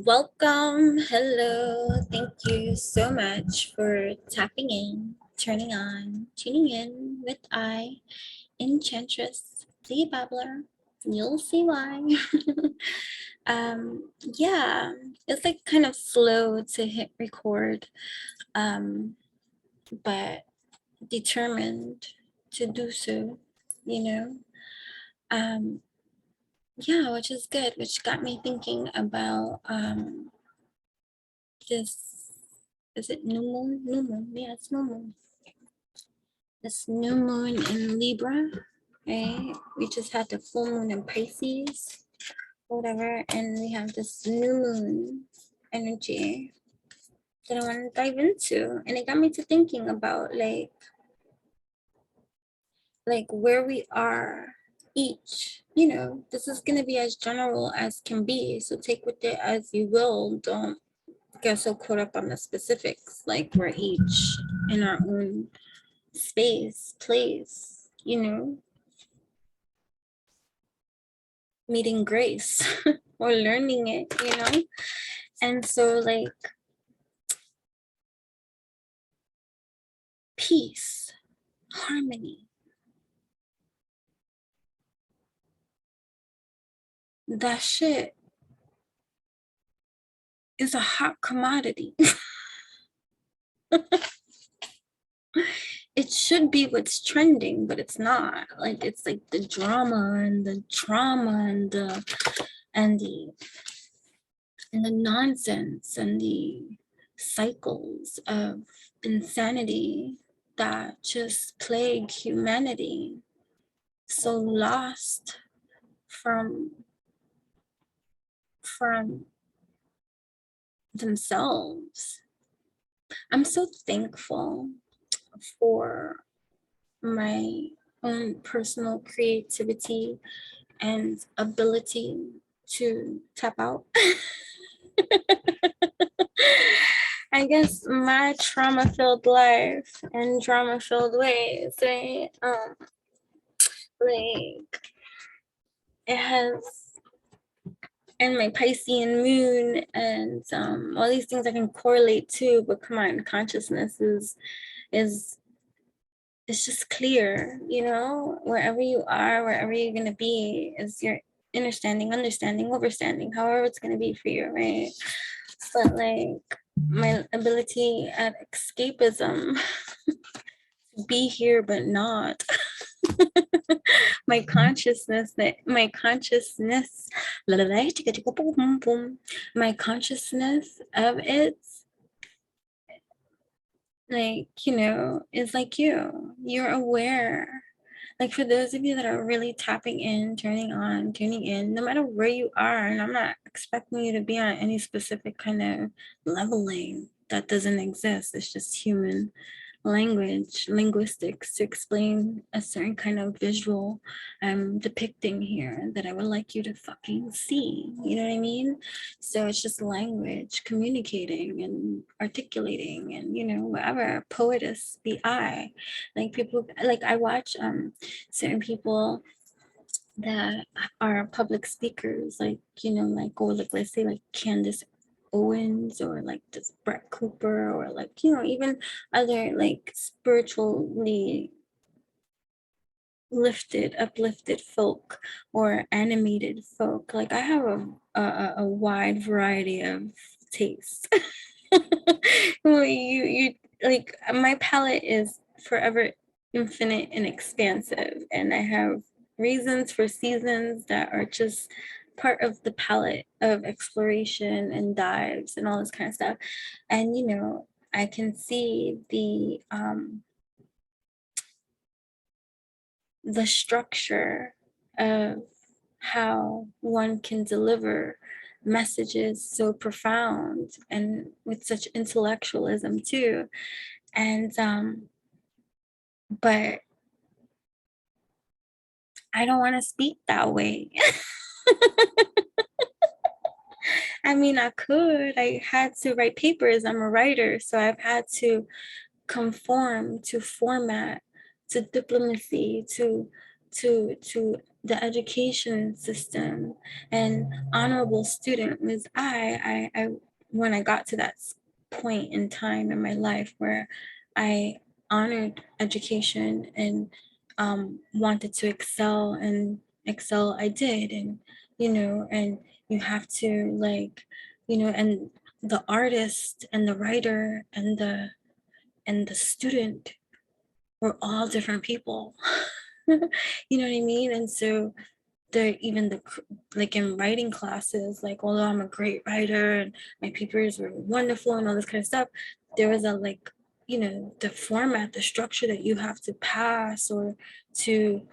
Welcome. Hello. Thank you so much for tapping in, turning on, tuning in with Enchantress, the Babbler. You'll see why. Yeah, it's like kind of slow to hit record, but determined to do so, you know. Yeah, which is good, which got me thinking about this. Is it new moon? New moon. Yeah, it's new moon. This new moon in Libra, right? We just had the full moon in Pisces, whatever, and we have this new moon energy that I want to dive into. And it got me to thinking about like where we are each. This is gonna be as general as can be. So take with it as you will. Don't get so caught up on the specifics. Like we're each in our own space, place, meeting grace or learning it. And so like peace, harmony, that shit is a hot commodity. It should be what's trending, but it's not. Like it's like the drama and the trauma and the nonsense and the cycles of insanity that just plague humanity, so lost from themselves. I'm so thankful for my own personal creativity and ability to tap out. I guess my trauma-filled life and drama-filled ways, right? Like it has, and my Piscean moon and all these things I can correlate to, but come on, consciousness is it's just clear, wherever you are, wherever you're gonna be, is your understanding, overstanding, however it's gonna be for you, right? But like my ability at escapism, be here but not. my consciousness my consciousness of it, like, is like you're aware. Like for those of you that are really tapping in, turning on, tuning in, no matter where you are, and I'm not expecting you to be on any specific kind of leveling that doesn't exist. It's just human language, linguistics to explain a certain kind of visual I'm depicting here that I would like you to fucking see. You know what I mean? So it's just language, communicating and articulating and whatever. Poetess, the I. Like people, like I watch certain people that are public speakers, like or like let's say like Candace Owens or like this Brett Cooper or like even other like spiritually uplifted folk or animated folk. Like I have a wide variety of tastes. Well, you like my palette is forever infinite and expansive, and I have reasons for seasons that are just part of the palette of exploration and dives and all this kind of stuff. And I can see the structure of how one can deliver messages so profound and with such intellectualism too. And but I don't want to speak that way. I mean, I could. I had to write papers. I'm a writer, so I've had to conform to format, to diplomacy, to the education system and honorable student was I when I got to that point in time in my life where I honored education and wanted to excel, and excel I did. And and you have to, like, and the artist and the writer and the student were all different people. You know what I mean? And so even the, like, in writing classes, like, although I'm a great writer and my papers were wonderful and all this kind of stuff, there was a, like, the format, the structure that you have to pass or to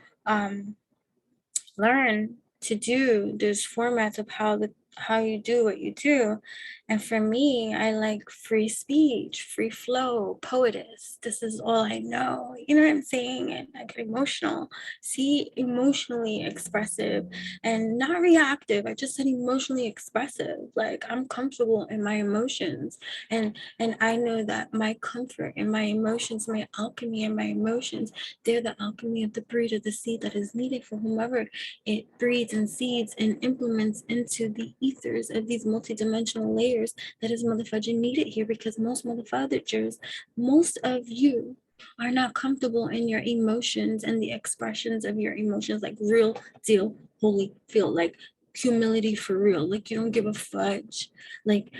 learn to do. There's formats of how you do what you do. And for me, I like free speech, free flow, poetess. This is all I know. You know what I'm saying? And I get emotional. See, emotionally expressive and not reactive. I just said emotionally expressive. Like, I'm comfortable in my emotions. And I know that my comfort in my emotions, my alchemy and my emotions, they're the alchemy of the breed of the seed that is needed for whomever it breeds and seeds and implements into the ethers of these multidimensional layers that is motherfucking needed here. Because most motherfuckers, most of you are not comfortable in your emotions and the expressions of your emotions, like real deal, holy feel, like humility for real. Like, you don't give a fudge. Like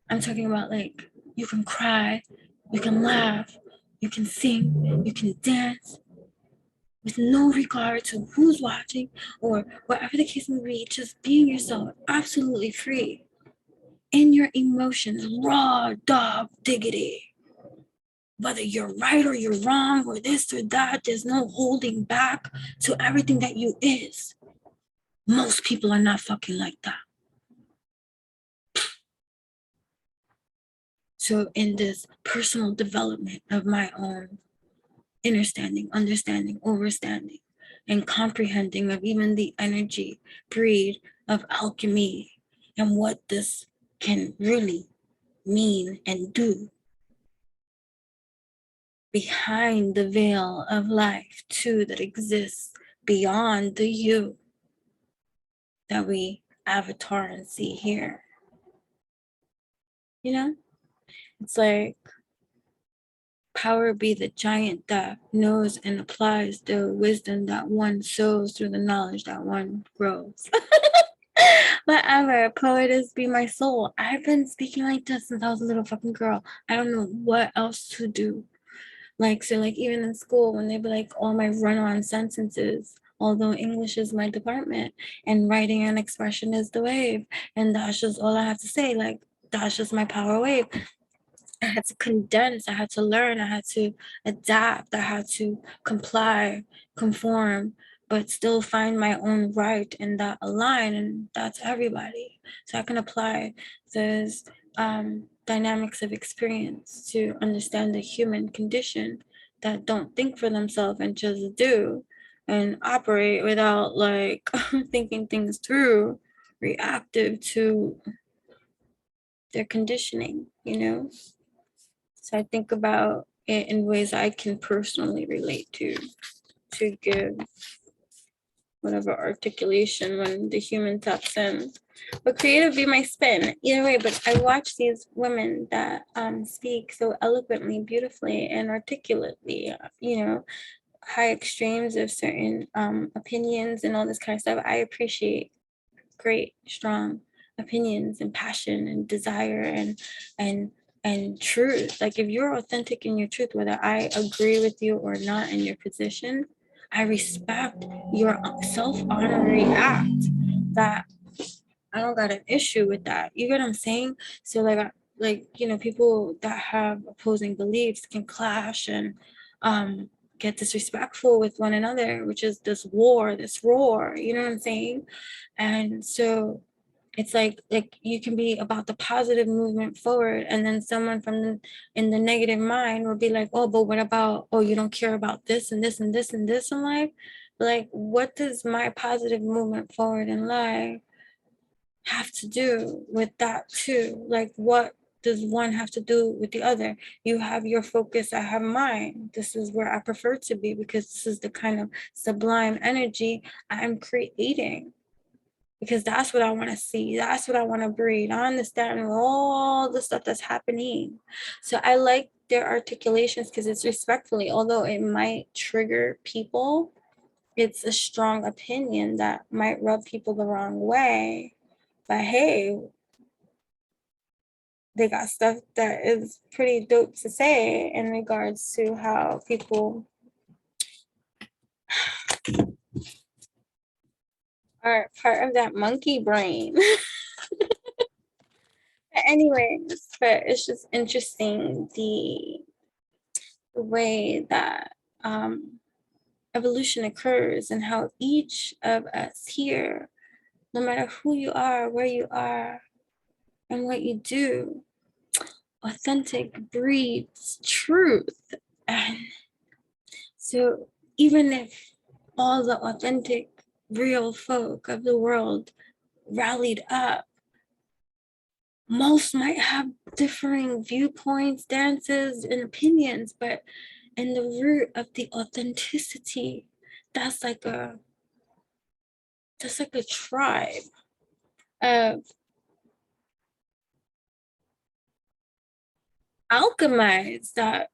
I'm talking about, like, you can cry, you can laugh, you can sing, you can dance, with no regard to who's watching or whatever the case may be, just being yourself, absolutely free in your emotions, raw dog diggity. Whether you're right or you're wrong or this or that, there's no holding back to everything that you is. Most people are not fucking like that. So in this personal development of my own understanding, overstanding, and comprehending of even the energy breed of alchemy and what this can really mean and do behind the veil of life too, that exists beyond the you that we avatar and see here. It's like, power be the giant that knows and applies the wisdom that one sows through the knowledge that one grows. Whatever, poetess be my soul. I've been speaking like this since I was a little fucking girl. I don't know what else to do. Like, so, like, even in school, when they be like, all my run-on sentences, although English is my department and writing and expression is the wave, and that's just all I have to say. Like, that's just my power wave. I had to condense, I had to learn, I had to adapt, I had to comply, conform, but still find my own right in that align, and that's everybody. So I can apply those dynamics of experience to understand the human condition that don't think for themselves and just do and operate without, like, thinking things through, reactive to their conditioning. So I think about it in ways I can personally relate to give whatever articulation when the human taps in. But creative be my spin. Either way, but I watch these women that speak so eloquently, beautifully, and articulately, high extremes of certain opinions and all this kind of stuff. I appreciate great, strong opinions and passion and desire and truth. Like, if you're authentic in your truth, whether I agree with you or not in your position, I respect your self-honorary act. That I don't got an issue with that. You get what I'm saying? So, like, people that have opposing beliefs can clash and get disrespectful with one another, which is this war, this roar, you know what I'm saying? And so it's like you can be about the positive movement forward, and then someone in the negative mind will be like, oh, but what about, oh, you don't care about this and this and this and this in life? Like, what does my positive movement forward in life have to do with that too? Like, what does one have to do with the other? You have your focus, I have mine. This is where I prefer to be, because this is the kind of sublime energy I'm creating, because that's what I want to see. That's what I want to breathe. I understand all the stuff that's happening. So I like their articulations because it's respectfully, although it might trigger people, it's a strong opinion that might rub people the wrong way. But hey, they got stuff that is pretty dope to say in regards to how people are part of that monkey brain. But anyways, but it's just interesting the way that evolution occurs, and how each of us here, no matter who you are, where you are, and what you do, authentic breeds truth. And so even if all the authentic, real folk of the world rallied up, most might have differing viewpoints, stances, and opinions, but in the root of the authenticity, that's like a tribe of alchemize that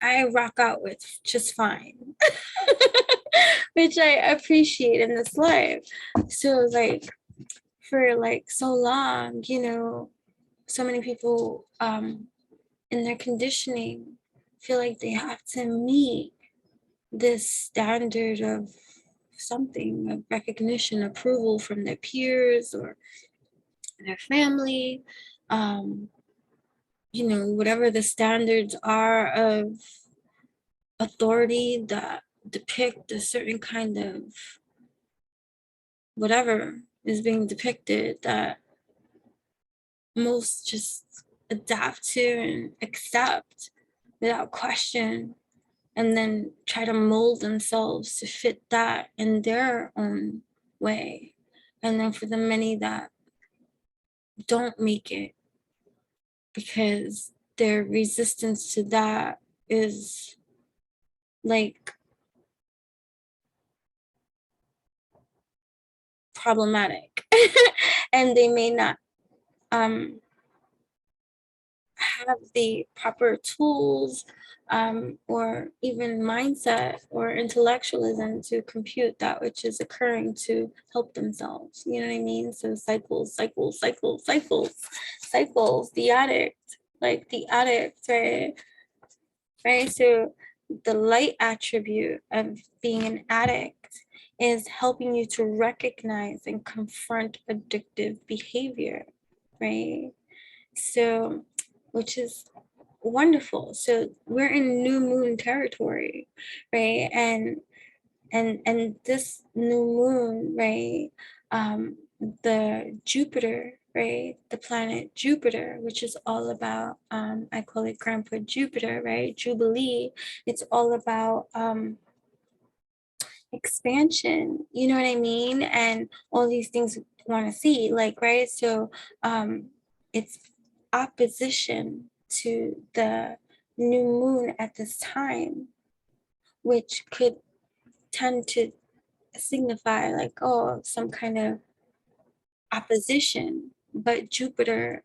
I rock out with just fine. Which I appreciate in this life. So like for like so long, you know, so many people in their conditioning feel like they have to meet this standard of something, of recognition, approval from their peers or their family, you know, whatever the standards are of authority that depict a certain kind of whatever is being depicted, that most just adapt to and accept without question, and then try to mold themselves to fit that in their own way. And then for the many that don't make it because their resistance to that is like problematic and they may not have the proper tools or even mindset or intellectualism to compute that which is occurring to help themselves. You know what I mean? So cycles, cycles, cycles, cycles, cycles, the addict, like the addict, right? Right. So the light attribute of being an addict is helping you to recognize and confront addictive behavior, right? So, which is wonderful. So we're in new moon territory, right? And this new moon, right? The Jupiter, right? The planet Jupiter, which is all about, I call it Grandpa Jupiter, right? Jubilee. It's all about expansion, you know what I mean? And all these things we want to see, like, right? So it's opposition to the new moon at this time, which could tend to signify like, oh, some kind of opposition. But Jupiter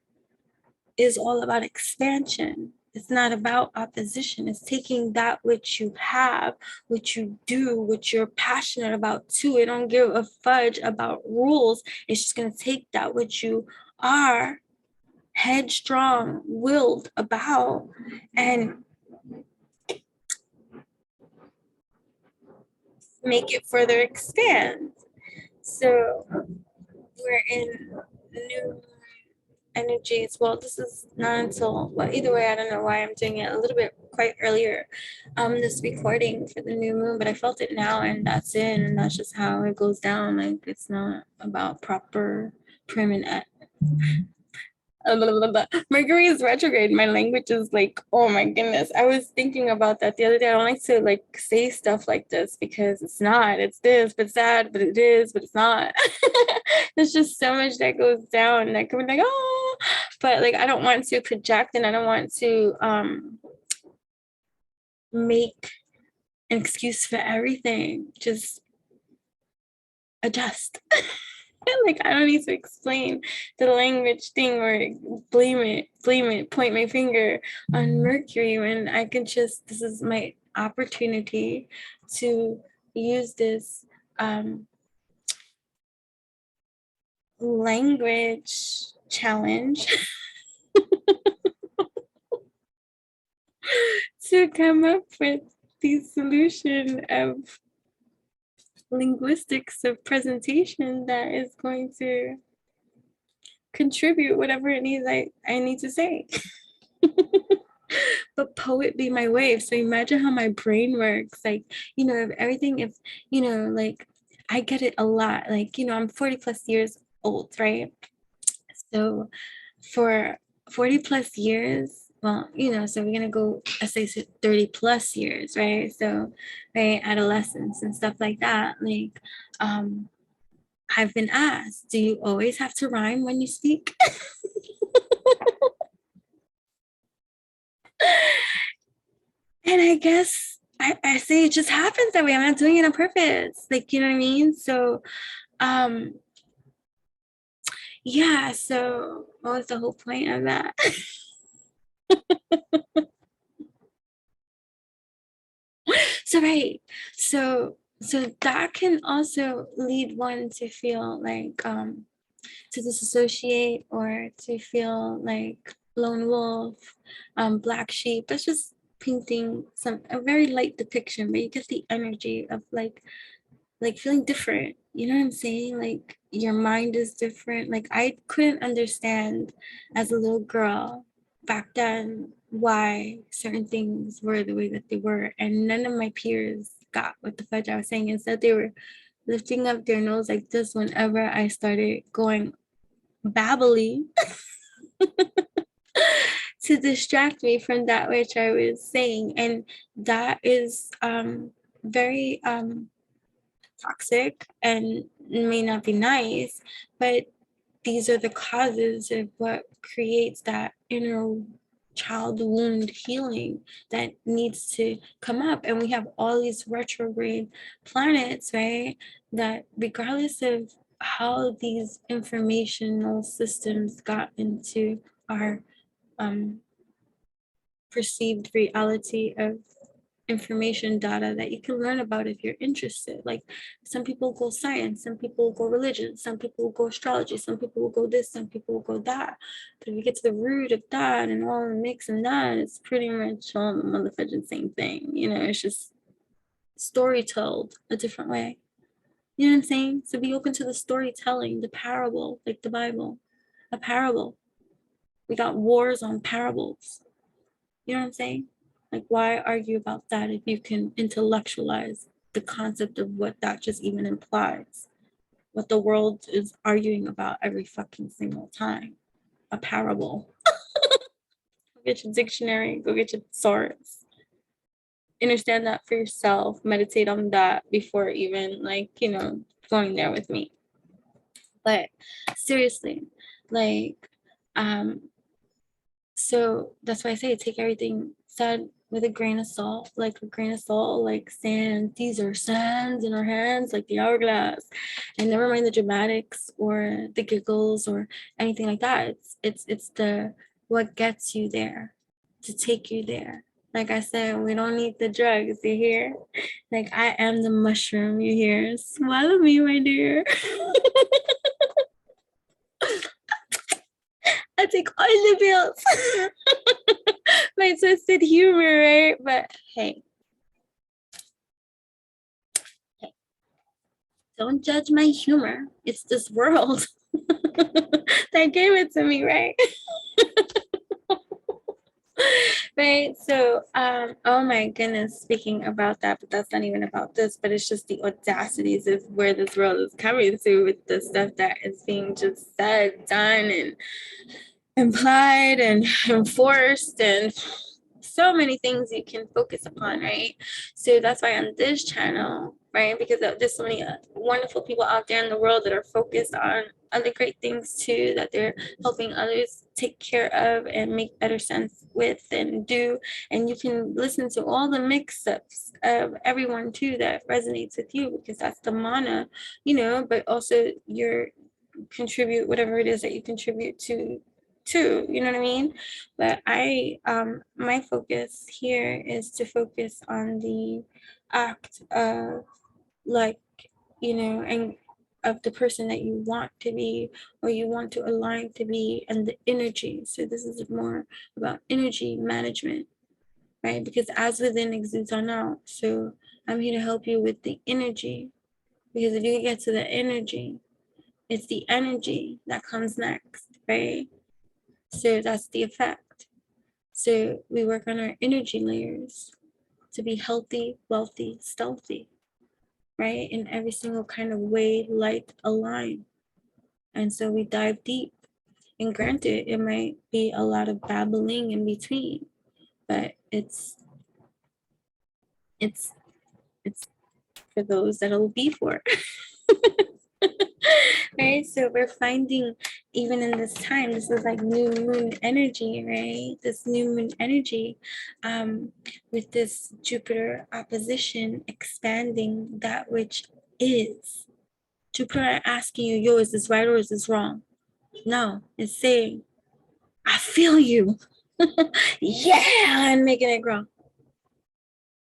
is all about expansion. It's not about opposition. It's taking that which you have, which you do, which you're passionate about too. It don't give a fudge about rules. It's just going to take that which you are headstrong, willed about, and make it further expand. So we're in new energies. Well, this is not until, well, either way, I don't know why I'm doing it a little bit quite earlier, this recording for the new moon, but I felt it now, and that's it, and that's just how it goes down. Like, it's not about proper prim and Mercury is retrograde. My language is like, oh my goodness. I was thinking about that the other day. I don't like to like say stuff like this because it's not, it's this, but it's that, but it is, but it's not. There's just so much that goes down that can be like, oh, but like I don't want to project, and I don't want to make an excuse for everything. Just adjust. Like I don't need to explain the language thing or blame it, point my finger on Mercury when I can just, this is my opportunity to use this language challenge to come up with the solution of linguistics of presentation that is going to contribute whatever it needs I need to say. But poet be my wave. So imagine how my brain works. Like, you know, if everything, if, you know, like I get it a lot. Like, you know, I'm 40 plus years old, right? So for 40 plus years, well, you know, so we're gonna go, I say 30 plus years, right? So, right, adolescence and stuff like that. Like, I've been asked, do you always have to rhyme when you speak? And I guess I say it just happens that way. I'm not doing it on purpose. Like, you know what I mean? So, yeah, so what was the whole point of that? So, right. So that can also lead one to feel like to disassociate or to feel like lone wolf, black sheep. That's just painting a very light depiction, but you get the energy of like feeling different. You know what I'm saying? Like your mind is different. Like I couldn't understand as a little girl back then why certain things were the way that they were. And none of my peers got what the fudge I was saying. Instead, they were lifting up their nose like this whenever I started going babbling to distract me from that which I was saying. And that is very toxic and may not be nice, but these are the causes of what creates that inner child wound healing that needs to come up. And we have all these retrograde planets, right? That regardless of how these informational systems got into our perceived reality of information data that you can learn about if you're interested. Like some people go science, some people go religion, some people go astrology, some people will go this, some people will go that. But if you get to the root of that and all the mix and that, it's pretty much all the motherfucking same thing. You know, it's just story told a different way. You know what I'm saying? So be open to the storytelling, the parable, like the Bible, a parable. We got wars on parables. You know what I'm saying? Like, why argue about that if you can intellectualize the concept of what that just even implies? What the world is arguing about every fucking single time. A parable. Go get your dictionary, go get your thesaurus. Understand that for yourself. Meditate on that before even, like, you know, going there with me. But seriously, like, so that's why I say take everything said with a grain of salt, like sand. These are sands in our hands, like the hourglass. And never mind the dramatics or the giggles or anything like that. It's the what gets you there, to take you there. Like I said, we don't need the drugs, you hear? Like I am the mushroom, you hear? Swallow me, my dear. I take all the pills. My twisted humor, right? But hey, don't judge my humor. It's this world that gave it to me, right? Right. So, oh my goodness, speaking about that, but that's not even about this, but it's just the audacities of where this world is coming to with the stuff that is being just said, done, and implied and enforced and so many things you can focus upon, right? So that's why on this channel, right, because there's so many wonderful people out there in the world that are focused on other great things too, that they're helping others take care of and make better sense with and do. And you can listen to all the mix-ups of everyone too that resonates with you, because that's the mana, you know, but also your contribute whatever it is that you contribute to, you know what I mean? But I my focus here is to focus on the act of, like, you know, and of the person that you want to be, or you want to align to be, and the energy. So this is more about energy management, right? Because as within exudes on out. So I'm here to help you with the energy, because if you get to the energy, it's the energy that comes next, right? So that's the effect. So we work on our energy layers to be healthy, wealthy, stealthy, right? In every single kind of way, light aligned. And so we dive deep. And granted, it might be a lot of babbling in between, but it's for those that it'll be for. Right? So we're finding, even in this time, this is like new moon energy, right? This new moon energy, with this Jupiter opposition expanding that which is. Jupiter asking you, yo, is this right or is this wrong? No, it's saying, I feel you. Yeah, and making it grow.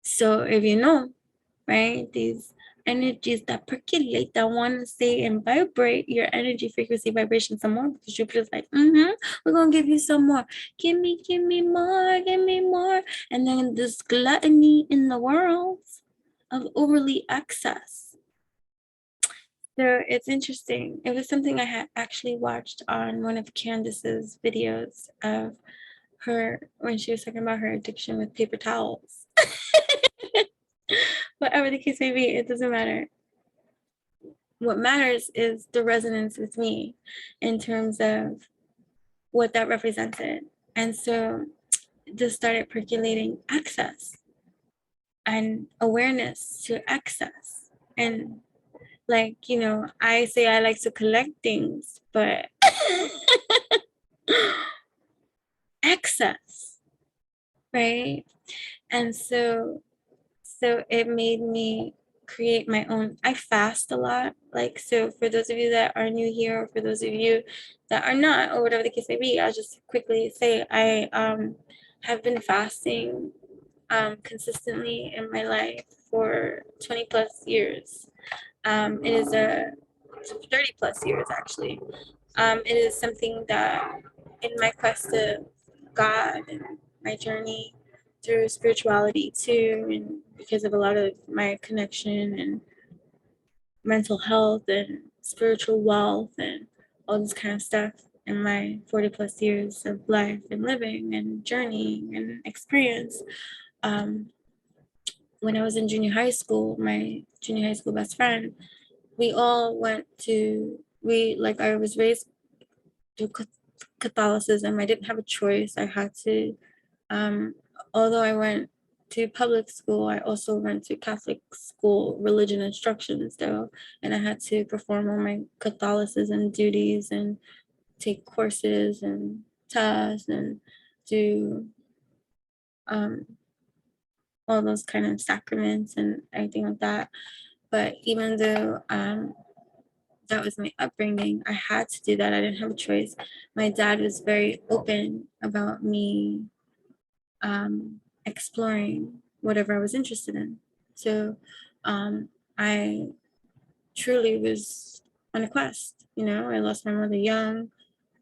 So if you know, right, these energies that percolate, that want to stay and vibrate your energy frequency vibration some more, because Jupiter's like, we're gonna give you some more. Give me more, give me more. And then this gluttony in the world of overly excess. So it's interesting. It was something I had actually watched on one of Candace's videos of her, when she was talking about her addiction with paper towels. Whatever the case may be, it doesn't matter. What matters is the resonance with me in terms of what that represented. And so just started percolating access and awareness to access. And like, you know, I say I like to collect things, but access, right? And so it made me create my own. I fast a lot. Like, so for those of you that are new here, or for those of you that are not, or whatever the case may be, I'll just quickly say I have been fasting consistently in my life for 20 plus years. It is a 30 plus years actually. It is something that in my quest to God and my journey through spirituality too, and because of a lot of my connection and mental health and spiritual wealth and all this kind of stuff in my 40 plus years of life and living and journeying and experience. When I was in junior high school, my junior high school best friend, we all went to, I was raised through Catholicism. I didn't have a choice. I had to, um, although I went to public school, I also went to Catholic school religion instructions though, and I had to perform all my Catholicism duties and take courses and tests and do all those kind of sacraments and everything like that. But even though that was my upbringing, I had to do that. I didn't have a choice. My dad was very open about me exploring whatever I was interested in. So I truly was on a quest. You know, I lost my mother young.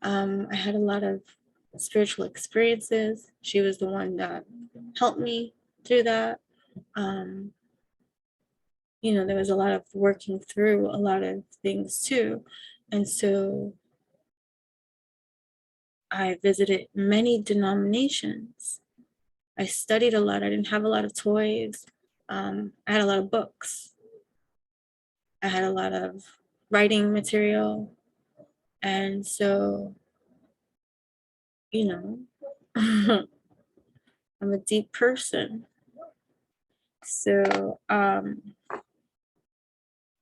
I had a lot of spiritual experiences. She was the one that helped me through that. You know, there was a lot of working through a lot of things too. And so I visited many denominations. I studied a lot. I didn't have a lot of toys. I had a lot of books. I had a lot of writing material. And so, you know, I'm a deep person. So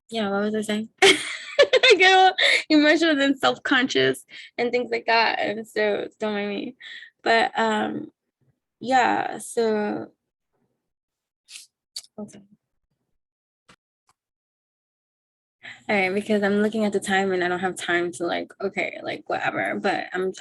yeah, what was I saying? I get all emotional and self-conscious and things like that, and so don't mind me. But yeah, so okay. All right, because I'm looking at the time and I don't have time to like, okay, like whatever. But I'm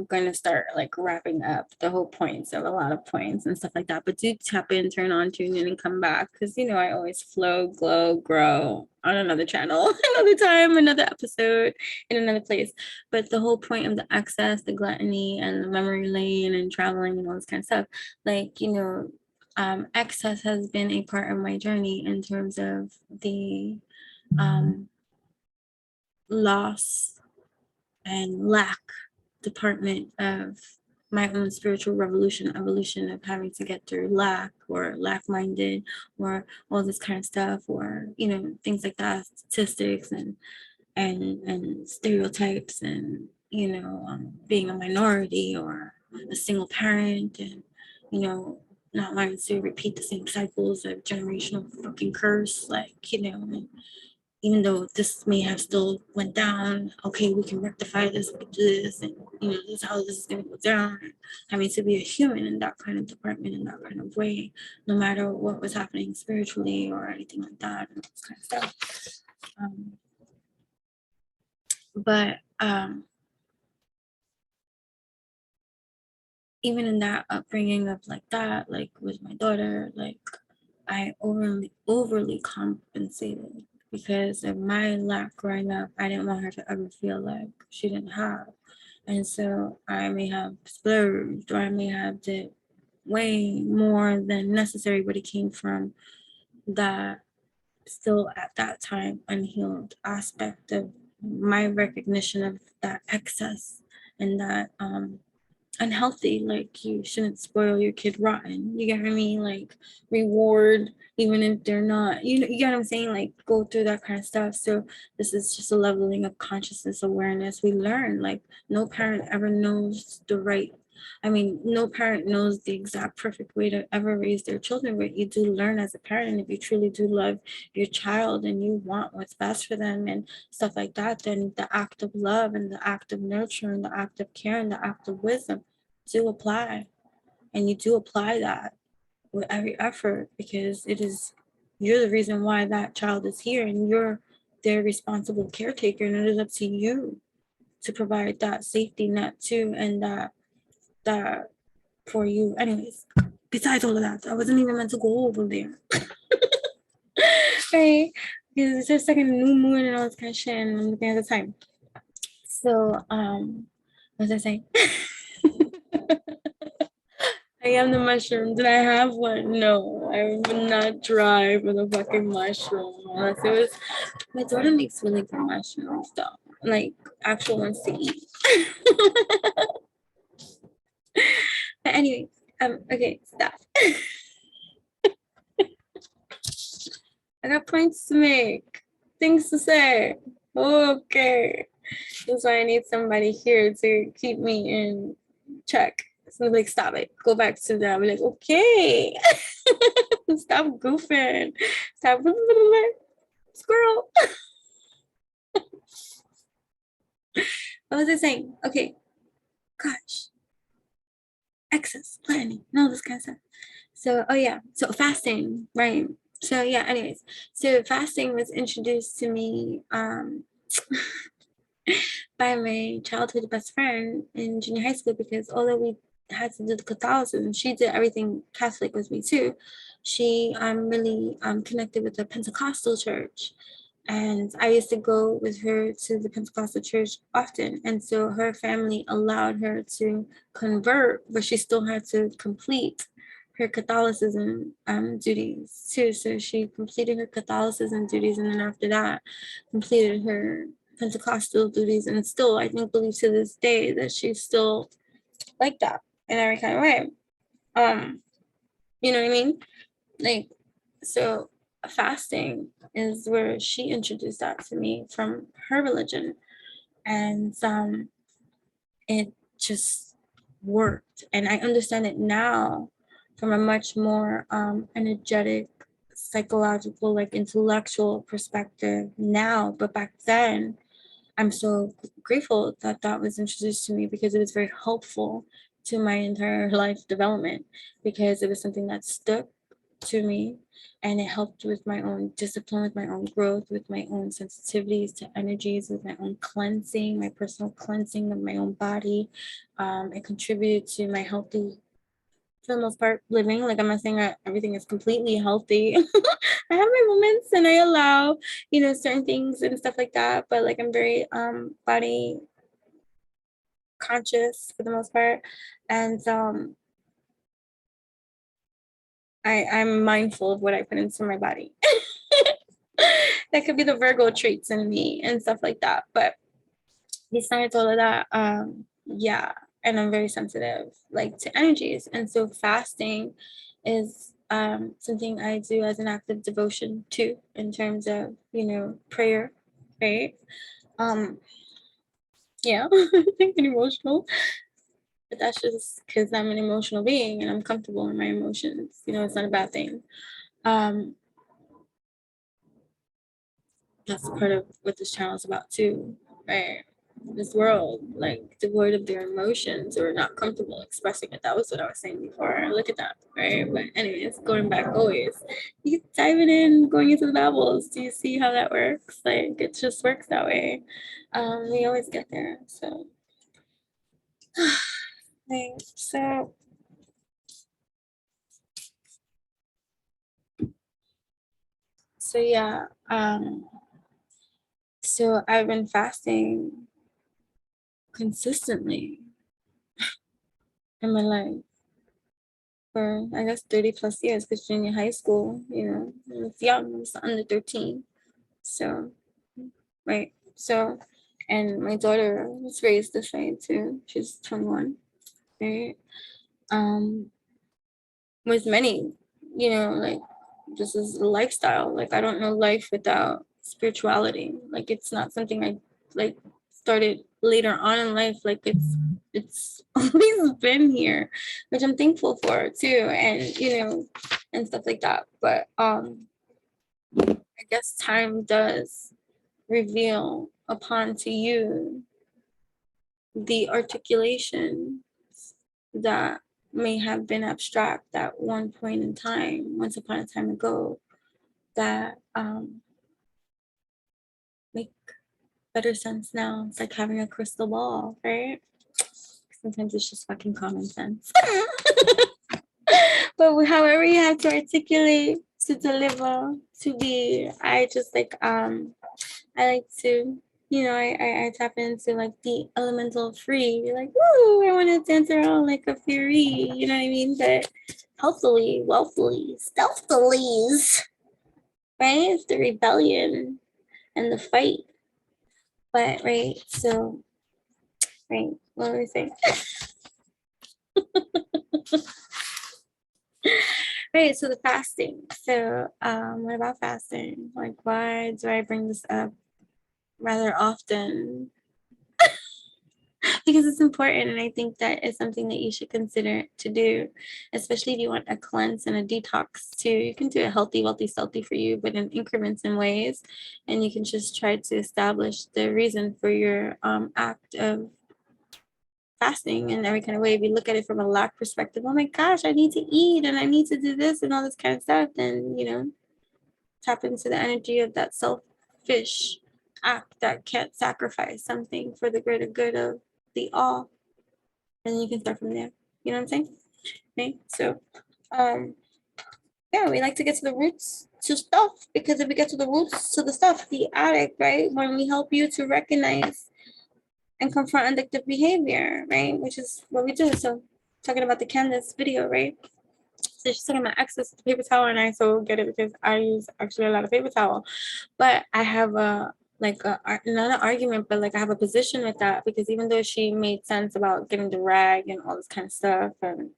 going to start like wrapping up the whole points of a lot of points and stuff like that. But do tap in, turn on, tune in, and come back because you know I always flow, glow, grow on another channel, another time, another episode, in another place. But the whole point of the excess, the gluttony, and the memory lane, and traveling and all this kind of stuff, like you know, excess has been a part of my journey in terms of the loss and lack department of my own spiritual revolution, evolution of having to get through lack or lack-minded or all this kind of stuff, or you know things like that, statistics and stereotypes, and you know being a minority or a single parent, and you know not wanting to repeat the same cycles of generational fucking curse, like you know, even though this may have still went down, okay, we can rectify this, we can do this, and you know, this is how this is gonna go down. Having to be a human in that kind of department, in that kind of way, no matter what was happening spiritually or anything like that, and this kind of stuff. But even in that upbringing of like that, like with my daughter, like I overly compensated because of my lack growing up. I didn't want her to ever feel like she didn't have. And so I may have splurged or I may have did way more than necessary, but it came from that still at that time unhealed aspect of my recognition of that excess and that unhealthy. Like you shouldn't spoil your kid rotten, you get what I mean? Like reward even if they're not, you know, you get what I'm saying, like go through that kind of stuff. So this is just a leveling of consciousness awareness. We learn, like no parent ever knows the right, I mean no parent knows the exact perfect way to ever raise their children, but you do learn as a parent. And if you truly do love your child and you want what's best for them and stuff like that, then the act of love and the act of nurture and the act of care and the act of wisdom do apply. And you do apply that with every effort because it is, you're the reason why that child is here and you're their responsible caretaker, and it is up to you to provide that safety net too, and that for you. Anyways, besides all of that, I wasn't even meant to go over there. Right, because it's just like a new moon and all this kind of shit, and I'm looking at the time. So what was I saying? I am the mushroom. Did I have one? No, I would not try for the fucking mushroom unless it was. My daughter makes really good mushrooms though, like actual ones to eat. But anyway, okay, stop. I got points to make, things to say. Okay, that's why I need somebody here to keep me in check. So like, stop it. Go back to that. Be like, okay, stop goofing. Stop. Squirrel. What was I saying? Okay, gosh, excess planning, no, this kind of stuff. So, oh yeah, so fasting, right? So yeah. Anyways, so fasting was introduced to me by my childhood best friend in junior high school, because although we had to do the Catholicism, she did everything Catholic with me too. She really connected with the Pentecostal church. And I used to go with her to the Pentecostal church often. And so her family allowed her to convert, but she still had to complete her Catholicism duties too. So she completed her Catholicism duties, and then after that, completed her Pentecostal duties, and still, I think, believe to this day that she's still like that in every kind of way. You know what I mean? Like, so fasting is where she introduced that to me from her religion, and it just worked, and I understand it now from a much more energetic, psychological, like intellectual perspective now. But back then, I'm so grateful that that was introduced to me, because it was very helpful to my entire life development, because it was something that stuck to me, and it helped with my own discipline, with my own growth, with my own sensitivities to energies, with my own cleansing, my personal cleansing of my own body. It contributed to my healthy, for the most part, living. Like, I'm not saying that everything is completely healthy. I have my moments, and I allow, certain things and stuff like that, but like, I'm very body conscious for the most part. And I'm mindful of what I put into my body. That could be the Virgo traits in me and stuff like that. But besides all of that, yeah, and I'm very sensitive, like, to energies. And so fasting is something I do as an act of devotion too, in terms of, prayer, right? Yeah, and emotional. But that's just because I'm an emotional being and I'm comfortable in my emotions. It's not a bad thing. That's part of what this channel is about too, right? This world, like, devoid of their emotions or not comfortable expressing it. That was what I was saying before. Look at that, right? But anyways, going back always, you diving in, going into the Babbles. Do you see how that works? Like, it just works that way. We always get there. So, right. So yeah. So I've been fasting consistently in my life for, I guess, 30 plus years, because junior high school, it's young, it's under 13. So, right. So, and my daughter was raised this way too. She's 21, right? With many, like, this is a lifestyle. Like, I don't know life without spirituality. Like, it's not something I, like, started later on in life. Like, it's always been here, which I'm thankful for too, and and stuff like that. But I guess time does reveal upon to you the articulation that may have been abstract at one point in time, once upon a time ago, that make better sense now. It's like having a crystal ball, right? Sometimes it's just fucking common sense. But however you have to articulate, to deliver, to be, I just like, I like to, I tap into, like, the elemental free, like, woo, I want to dance around like a fury, you know what I mean? But healthily, wealthily, stealthily, right? It's the rebellion and the fight. But, right, so, right, what were we saying? Right, so the fasting. So, what about fasting? Like, why do I bring this up rather often? Because it's important, and I think that is something that you should consider to do, especially if you want a cleanse and a detox too. You can do a healthy, wealthy, stealthy for you, but in increments and ways, and you can just try to establish the reason for your act of fasting in every kind of way. If you look at it from a lack perspective, oh my gosh, I need to eat and I need to do this and all this kind of stuff, then tap into the energy of that selfish act that can't sacrifice something for the greater good of the all. And then you can start from there. You know what I'm saying? Okay. So yeah, we like to get to the roots to stuff, because if we get to the roots to the stuff, the addict, right? When we help you to recognize and confront addictive behavior, right? Which is what we do. So talking about the Candace video, right? So she's talking about access to paper towel, and I so get it because I use actually a lot of paper towel. But I have a, like, not an argument, but like, I have a position with that, because even though she made sense about getting the rag and all this kind of stuff, and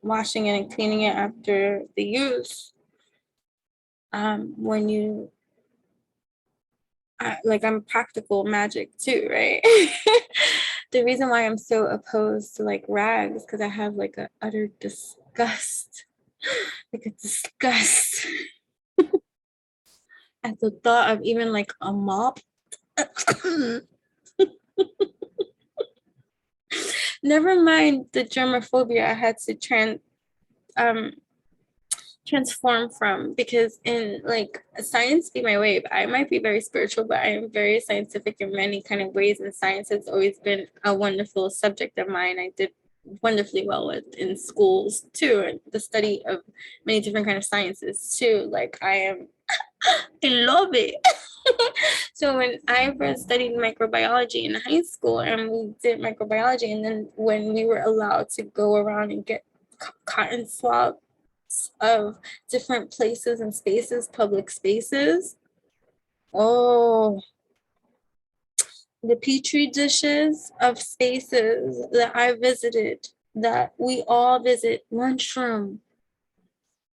washing it and cleaning it after the use, when you like, I'm practical magic too, right? The reason why I'm so opposed to, like, rags, because I have, like, a utter disgust disgust, like a disgust at the thought of even like a mop. Never mind the germophobia I had to um transform from, because in like science be my way, I might be very spiritual, but I am very scientific in many kind of ways, and science has always been a wonderful subject of mine. I did wonderfully well with in schools too, and the study of many different kind of sciences too. Like I love it. So when I first studied microbiology in high school, and we did microbiology, and then when we were allowed to go around and get cotton swabs of different places and spaces, public spaces. Oh, the petri dishes of spaces that I visited, that we all visit: lunchroom,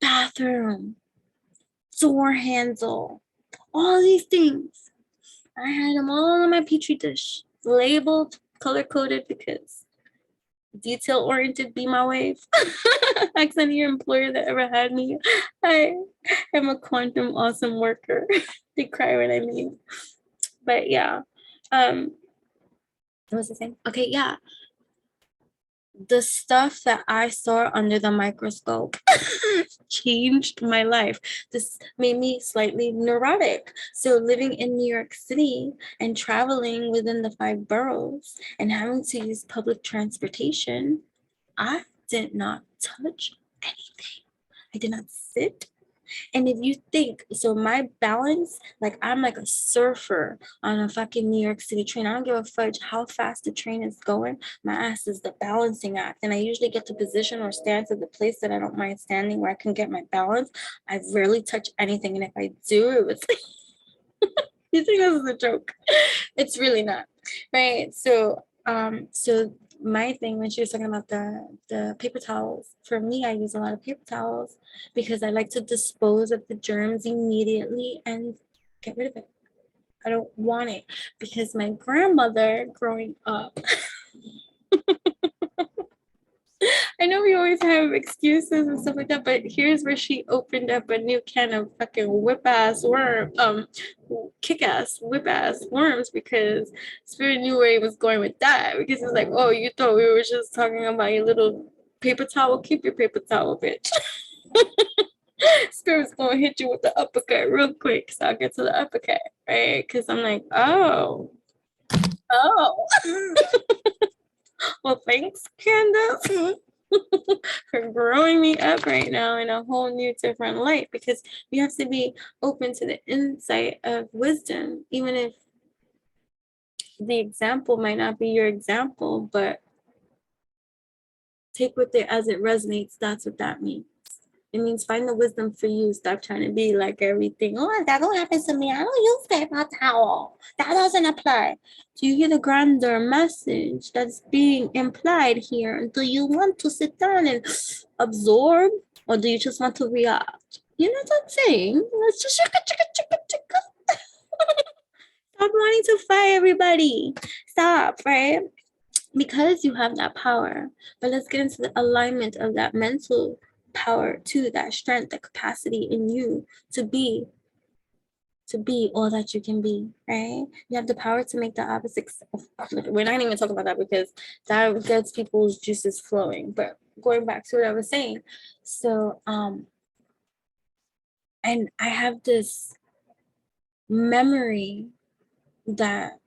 bathroom, door handle, all these things. I had them all on my petri dish, labeled, color coded, because detail oriented be my wave. Ask any employer that ever had me. I am a quantum awesome worker. They cry when I leave. But yeah. What was I saying? Okay, yeah. The stuff that I saw under the microscope changed my life. This made me slightly neurotic. So living in New York City and traveling within the 5 boroughs and having to use public transportation, I did not touch anything. I did not sit. And if you think, so my balance, like I'm like a surfer on a fucking New York City train. I don't give a fudge how fast the train is going. My ass is the balancing act. And I usually get to position or stance at the place that I don't mind standing, where I can get my balance. I rarely touch anything. And if I do, it was you think this is a joke. It's really not. Right. So my thing when she was talking about the paper towels, for me, I use a lot of paper towels because I like to dispose of the germs immediately and get rid of it. I don't want it, because my grandmother growing up, I know we always have excuses and stuff like that, but here's where she opened up a new can of fucking kick ass whip ass worms, because Spirit knew where he was going with that. Because it's like, oh, you thought we were just talking about your little paper towel? Keep your paper towel, bitch. Spirit's gonna hit you with the uppercut real quick. So I'll get to the uppercut, right? Because I'm like, oh. Well, thanks, Candace, for growing me up right now in a whole new different light, because you have to be open to the insight of wisdom, even if the example might not be your example, but take with it as it resonates. That's what that means. It means find the wisdom for you. Stop trying to be like everything. Oh, that don't happen to me. I don't use paper towel. That doesn't apply. Do you hear the grander message that's being implied here? Do you want to sit down and absorb, or do you just want to react? You know what I'm saying? Let's just chicka. Stop wanting to fight everybody. Stop, right? Because you have that power. But let's get into the alignment of that mental power to that strength, the capacity in you to be all that you can be, right? You have the power to make the opposite. We're not even talking about that, because that gets people's juices flowing. But going back to what I was saying, so and I have this memory that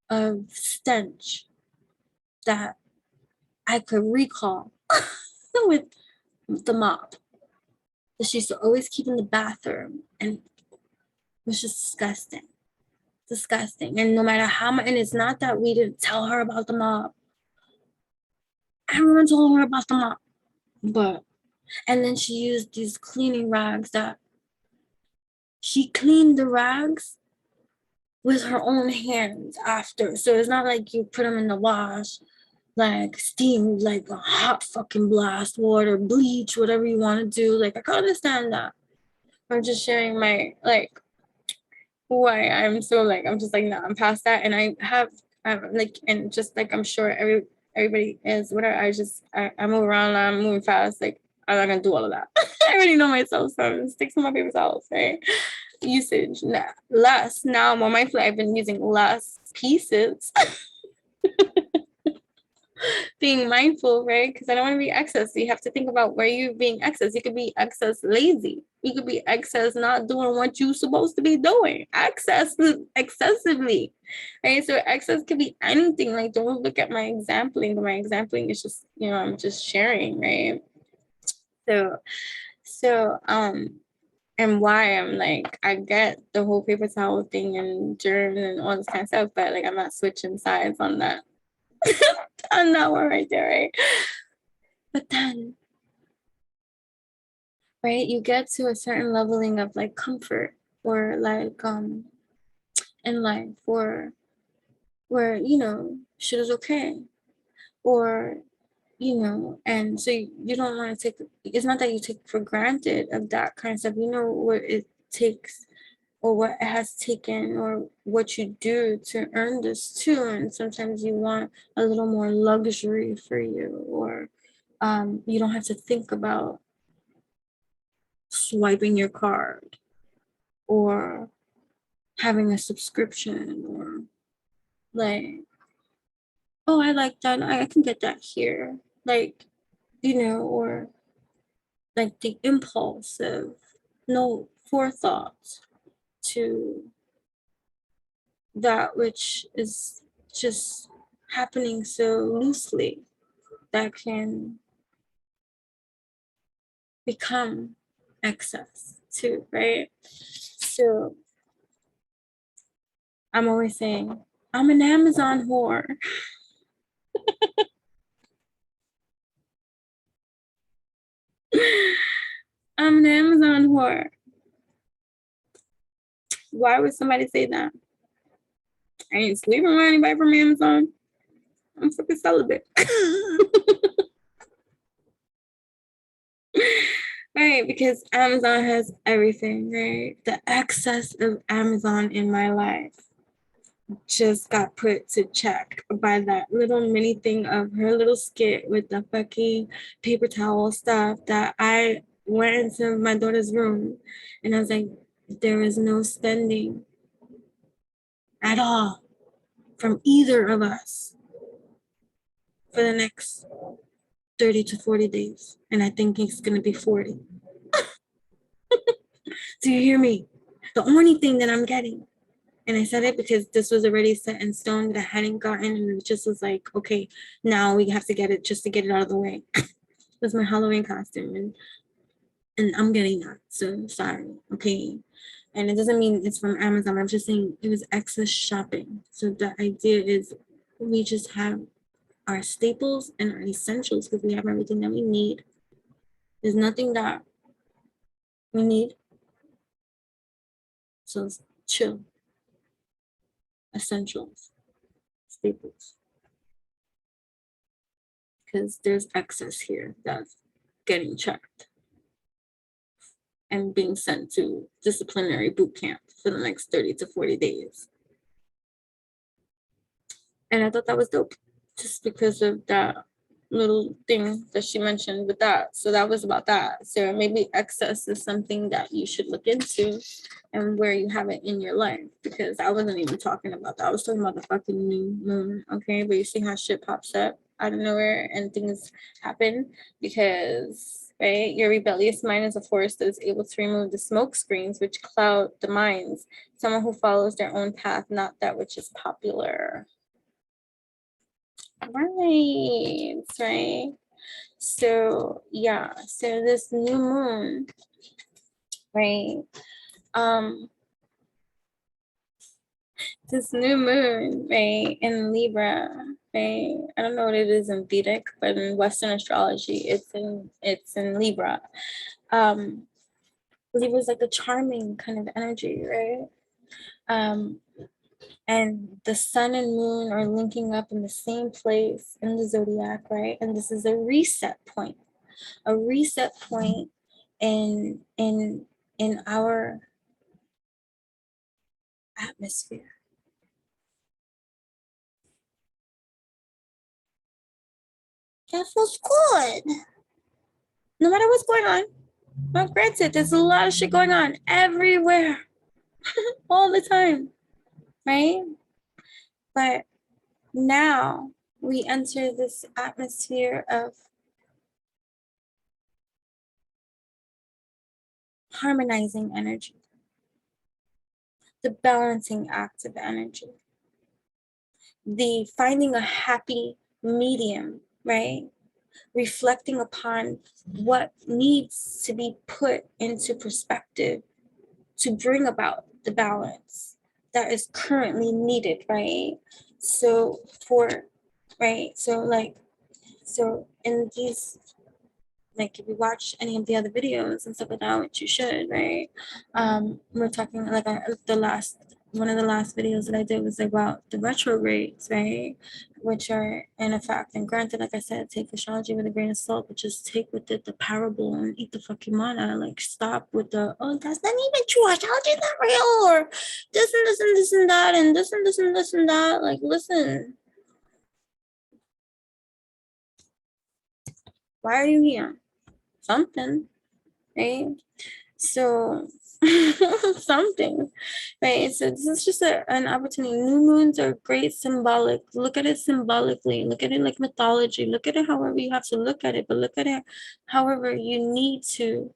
of stench that I could recall with the mop that she used to always keep in the bathroom, and it was just disgusting. And no matter how much, and it's not that we didn't tell her about the mop. Everyone told her about the mop, but and then she used these cleaning rags that she cleaned the rags with her own hands after. So it's not like you put them in the wash, like steam, like a hot fucking blast, water, bleach, whatever you want to do. Like, I can understand that. I'm just sharing my, like, who I am. So, like, I'm just like, no, I'm past that. And I'm like, and just like, I'm sure everybody is, whatever. I move around, I'm moving fast. Like, I'm not gonna do all of that. I already know myself, so stick to my paper towels, right? Usage, less. Now more mindfully, I've been using less pieces. Being mindful, right? Because I don't want to be excess. So you have to think about where you're being excess. You could be excess lazy. You could be excess not doing what you're supposed to be doing. Excess excessively. Right. So excess could be anything. Like, don't look at my exampling, but my exampling is just, I'm just sharing, right? So and why I'm like, I get the whole paper towel thing and germs and all this kind of stuff, but like I'm not switching sides on that. On that one right there, right? But then, right, you get to a certain leveling of like comfort or like in life, or where shit is okay, or and so you don't want to take, it's not that you take for granted of that kind of stuff, what it takes or what it has taken or what you do to earn this too. And sometimes you want a little more luxury for you, or you don't have to think about swiping your card or having a subscription, or like, oh, I like that, I can get that here, like, or like the impulse of no forethought to that which is just happening so loosely that can become excess too, right? So I'm always saying, I'm an Amazon whore. I'm an Amazon whore. Why would somebody say that? I ain't sleeping with anybody from Amazon. I'm fucking celibate. Right, because Amazon has everything, right? The excess of Amazon in my life just got put to check by that little mini thing of her little skit with the fucking paper towel stuff that I went into my daughter's room and I was like, there is no spending at all from either of us for the next 30 to 40 days. And I think it's going to be 40. Do you hear me? The only thing that I'm getting, and I said it because this was already set in stone that I hadn't gotten, and it just was like, okay, now we have to get it just to get it out of the way. It was my Halloween costume, and I'm getting that, so sorry, okay? And it doesn't mean it's from Amazon. I'm just saying it was excess shopping. So the idea is we just have our staples and our essentials because we have everything that we need. There's nothing that we need. So chill. Essentials, staples. Because there's excess here that's getting checked and being sent to disciplinary boot camp for the next 30 to 40 days. And I thought that was dope just because of that little thing that she mentioned with that. So that was about that. So maybe excess is something that you should look into and where you have it in your life, because I wasn't even talking about that. I was talking about the fucking new moon. Okay. But you see how shit pops up out of nowhere and things happen because, right, your rebellious mind is a force that is able to remove the smoke screens which cloud the minds. Someone who follows their own path, not that which is popular. Right. So yeah, so this new moon, right? This new moon, right, in Libra, right? I don't know what it is in Vedic, but in Western astrology, it's in Libra. Um, Libra is like a charming kind of energy, right? Um, and the sun and moon are linking up in the same place in the zodiac, right? And this is a reset point in our atmosphere. That feels good. no matter what's going on. Well, granted, there's a lot of shit going on everywhere, all the time, right? But now we enter this atmosphere of harmonizing energy, the balancing act of energy, the finding a happy medium, right? Reflecting upon what needs to be put into perspective to bring about the balance that is currently needed, right? So for, right, so in these, like if you watch any of the other videos and stuff like that, which you should, right? We're talking like the last, one of the last videos that I did was about the retrogrades, right? Which are in effect, and granted, like I said, take astrology with a grain of salt, but just take with it the parable and eat the fucking manna. Like stop with the, oh, that's not even true, astrology is not real, or this and this and this and that, and this and this and this and that. Like, listen, why are you here? Something, right? So something, right? So this is just an opportunity. New moons are great symbolic. Look at it symbolically. Look at it like mythology. Look at it however you have to look at it, but look at it however you need to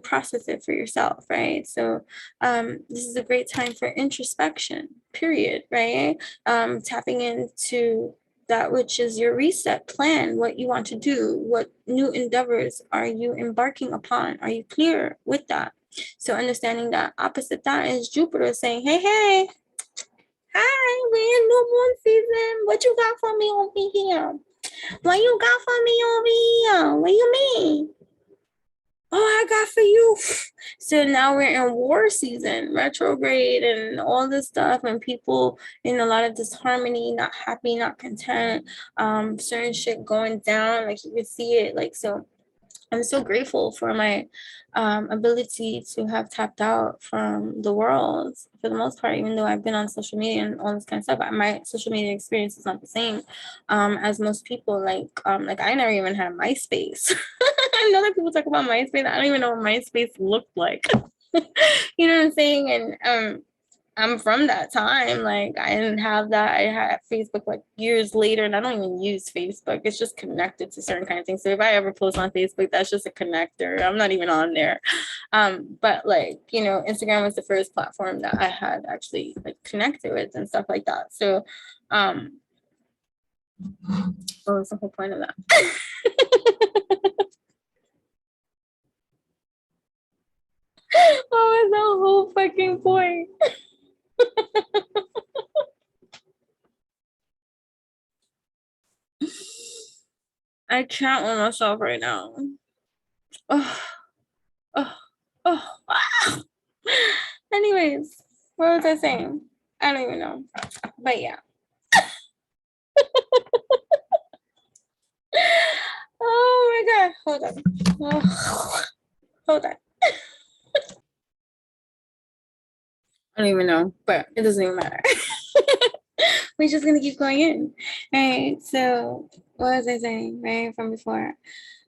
process it for yourself, right? So this is a great time for introspection, period, right? Tapping into that which is your reset plan, what you want to do, what new endeavors are you embarking upon? Are you clear with that? So understanding that opposite that is Jupiter saying, hey, hey, hi, we're in new moon season. What you got for me over here? What you got for me over here? What you mean? Oh, I got for you. So now we're in war season, retrograde and all this stuff, and people in a lot of disharmony, not happy, not content, certain shit going down, like you can see it. Like, so I'm so grateful for my ability to have tapped out from the world for the most part, even though I've been on social media and all this kind of stuff. My social media experience is not the same as most people. Like I never even had MySpace. I know that people talk about MySpace. I don't even know what MySpace looked like. You know what I'm saying? And I'm from that time. Like I didn't have that. I had Facebook like years later, and I don't even use Facebook. It's just connected to certain kind of things. So if I ever post on Facebook, that's just a connector. I'm not even on there. But like, you know, Instagram was the first platform that I had actually like connected with and stuff like that. So what was the whole point of that? What was the whole fucking point? I can't with myself right now. Oh, oh, oh. Ah. Anyways, what was I saying? I don't even know. But yeah. Oh my god. Hold on. Oh, hold on. I don't even know, but it doesn't even matter. We're just gonna keep going in. Right. So what was I saying, right? From before.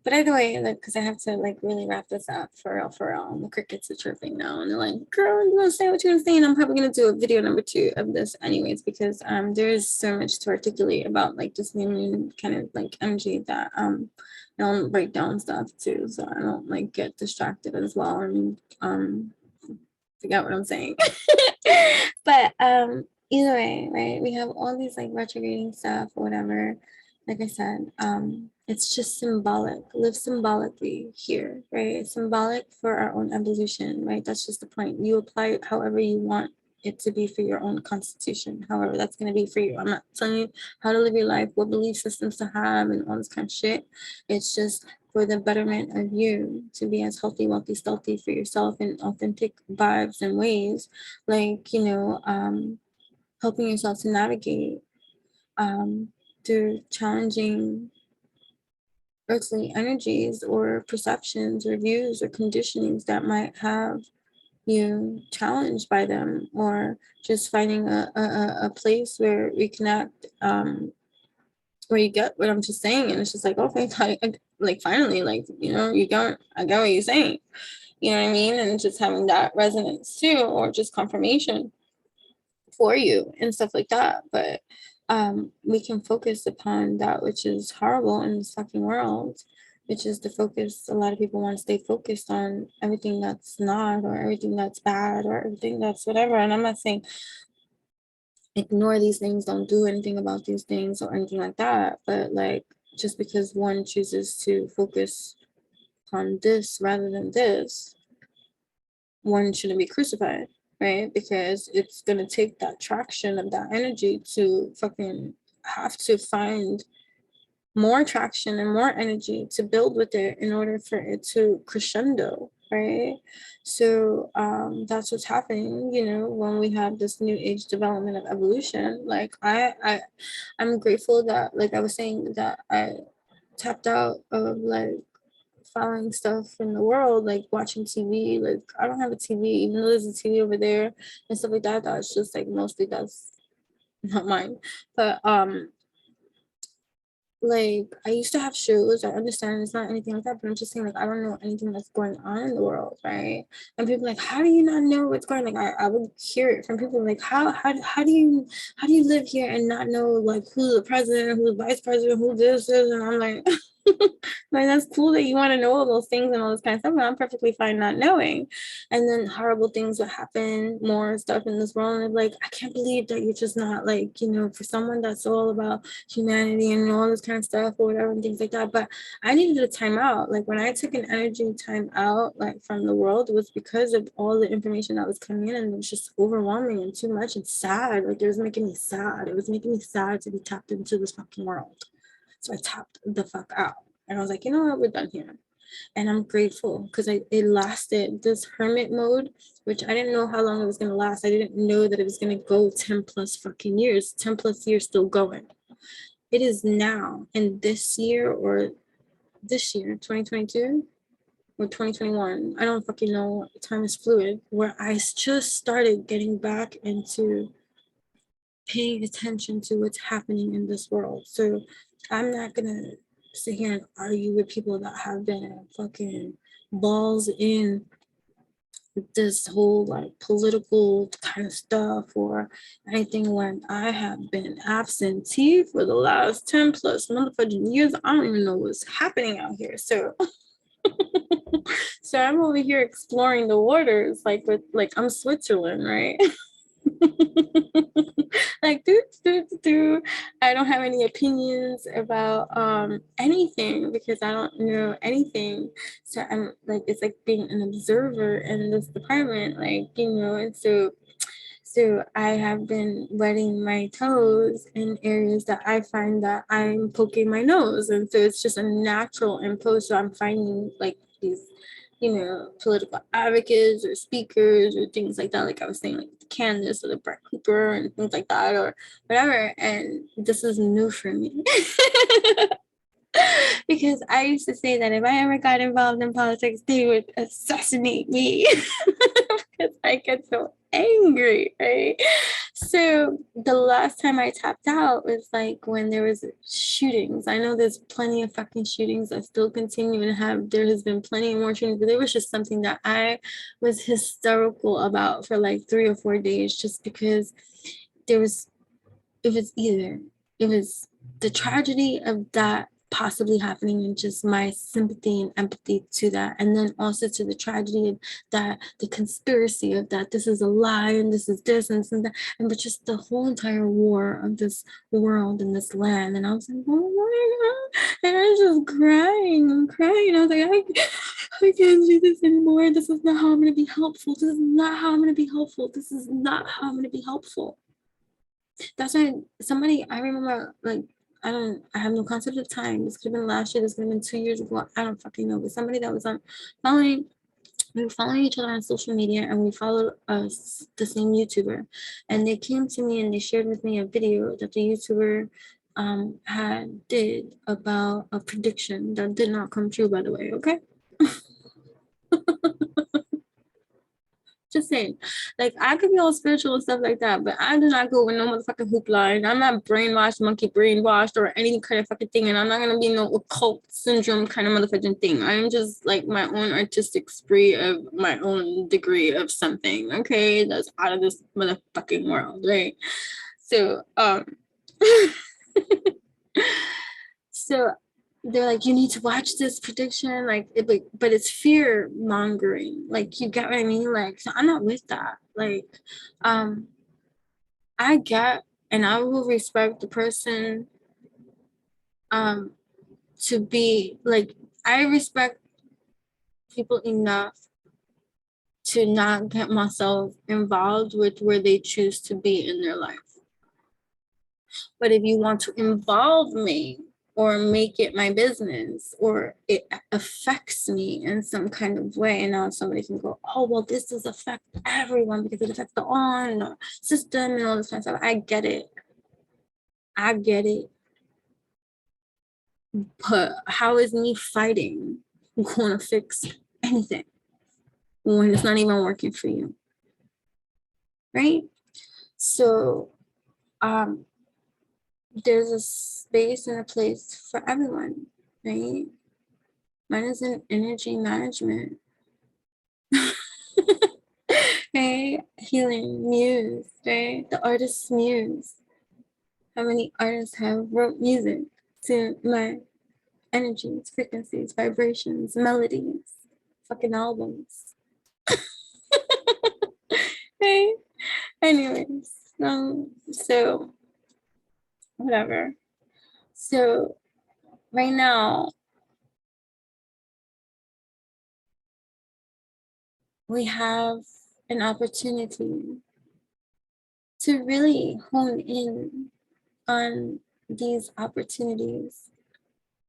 But either way, like, because I have to like really wrap this up for real, for real. And the crickets are chirping now, and they're like, "Girl, you want to say what you want to say?" And I'm probably gonna do a video number 2 of this, anyways, because there's so much to articulate about like this new moon kind of like energy that I'll break down stuff too, so I don't like get distracted as well and forget what I'm saying. But either way, right? We have all these like retrograding stuff or whatever. Like I said, it's just symbolic. Live symbolically here, right? It's symbolic for our own evolution, right? That's just the point. You apply it however you want it to be for your own constitution. However, that's gonna be for you. I'm not telling you how to live your life, what belief systems to have, and all this kind of shit. It's just for the betterment of you to be as healthy, wealthy, stealthy for yourself in authentic vibes and ways, like, you know, helping yourself to navigate through challenging earthly energies or perceptions or views or conditionings that might have you challenged by them, or just finding a place where we connect, where you get what I'm just saying, and it's just like, okay, like finally, like, you know, I got what you're saying. You know what I mean? And just having that resonance too, or just confirmation for you and stuff like that. But we can focus upon that which is horrible in this fucking world, which is the focus. A lot of people want to stay focused on everything that's not, or everything that's bad, or everything that's whatever. And I'm not saying ignore these things, don't do anything about these things or anything like that, but like, just because one chooses to focus on this rather than this, one shouldn't be crucified, right? Because it's gonna take that traction of that energy to fucking have to find more traction and more energy to build with it in order for it to crescendo, right? So that's what's happening, you know, when we have this new age development of evolution. Like I'm grateful that, like I was saying, that I tapped out of like following stuff in the world, like watching TV. Like I don't have a TV, even though there's a TV over there and stuff like that. That's just like mostly that's not mine. But like I used to have shows. I understand it's not anything like that, but I'm just saying, like, I don't know anything that's going on in the world, right? And people are like, how do you not know what's going on? Like I would hear it from people like, how do you live here and not know like who's the president, who's the vice president, who this is? And I'm like, like that's cool that you want to know all those things and all this kind of stuff, but I'm perfectly fine not knowing. And then horrible things would happen, more stuff in this world, and I'm like, I can't believe that you're just not like, you know, for someone that's all about humanity and all this kind of stuff or whatever and things like that. But I needed a time out. Like when I took an energy time out like from the world, it was because of all the information that was coming in, and it was just overwhelming and too much and sad. Like it was making me sad. It was making me sad to be tapped into this fucking world. So I tapped the fuck out. And I was like, you know what, we're done here. And I'm grateful because it lasted, this hermit mode, which I didn't know how long it was going to last. I didn't know that it was going to go 10 plus fucking years, 10 plus years still going. It is now in this year, or this year, 2022 or 2021. I don't fucking know. Time is fluid, where I just started getting back into paying attention to what's happening in this world. So I'm not gonna sit here and argue with people that have been fucking balls in this whole like political kind of stuff or anything, when I have been absentee for the last 10 plus motherfucking years. I don't even know what's happening out here. So so I'm over here exploring the waters like with like I'm Switzerland, right? Like do. I don't have any opinions about anything because I don't know anything. So I'm like, it's like being an observer in this department, like, you know. And so I have been wetting my toes in areas that I find that I'm poking my nose, and so it's just a natural impulse. So I'm finding like these, you know, political advocates or speakers or things like that. Like I was saying, like the Candace or the Brett Cooper and things like that or whatever. And this is new for me. Because I used to say that if I ever got involved in politics, they would assassinate me because I get so angry, right? So the last time I tapped out was like when there was shootings. I know there's plenty of fucking shootings that still continue and have. There has been plenty more shootings, but there was just something that I was hysterical about for like 3 or 4 days, just because there was. It was either it was the tragedy of that possibly happening and just my sympathy and empathy to that, and then also to the tragedy of that, the conspiracy of that, this is a lie and this is this and that, and but just the whole entire war of this world and this land. And I was like, oh my god, and I was just crying and crying. I was like, I can't do this anymore. This is not how I'm going to be helpful. This is not how I'm going to be helpful. This is not how I'm going to be helpful. That's why somebody, I remember, like, I have no concept of time. This could have been last year, this could have been 2 years ago. I don't fucking know. But somebody that was on following, we were following each other on social media, and we followed us, the same YouTuber. And they came to me and they shared with me a video that the YouTuber had did about a prediction that did not come true, by the way, okay? Just saying, like I could be all spiritual and stuff like that, but I do not go with no motherfucking hoopla, and I'm not brainwashed, monkey brainwashed, or any kind of fucking thing, and I'm not gonna be no occult syndrome kind of motherfucking thing. I'm just like my own artistic spree of my own degree of something, okay, that's out of this motherfucking world, right? So, so they're like, you need to watch this prediction, like but it's fear mongering, like, you get what I mean? Like, so I'm not with that. Like, I get, and I will respect the person to be like, I respect people enough to not get myself involved with where they choose to be in their life. But if you want to involve me or make it my business, or it affects me in some kind of way, and now somebody can go, oh, well, this does affect everyone because it affects the on system and all this kind of stuff. I get it. I get it. But how is me fighting going to fix anything when it's not even working for you? Right? So, there's a space and a place for everyone, right? Mine is in energy management. Okay, healing muse, right? The artist's muse. How many artists have wrote music to my energies, frequencies, vibrations, melodies, fucking albums? Okay. Anyways, so whatever. So right now we have an opportunity to really hone in on these opportunities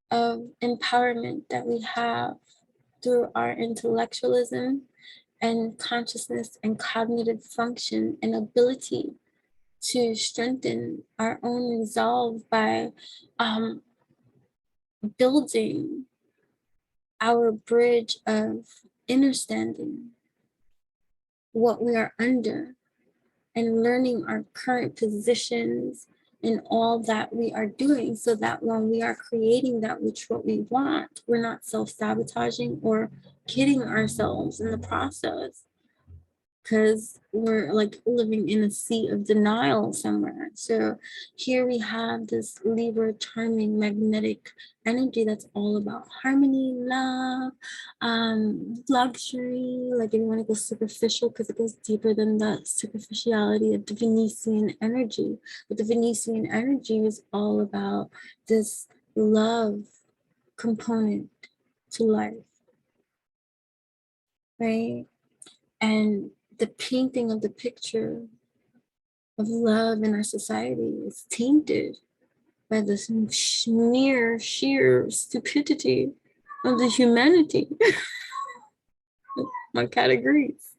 of empowerment that we have through our intellectualism and consciousness and cognitive function and ability to strengthen our own resolve by building our bridge of understanding what we are under and learning our current positions in all that we are doing, so that when we are creating that which what we want, we're not self-sabotaging or kidding ourselves in the process, because we're like living in a sea of denial somewhere. So here we have this Libra charming magnetic energy that's all about harmony, love, luxury. Like, if you want to go superficial, because it goes deeper than the superficiality of the Venusian energy. But the Venusian energy is all about this love component to life, right? And the painting of the picture of love in our society is tainted by this mere sheer stupidity of the humanity. My cat agrees.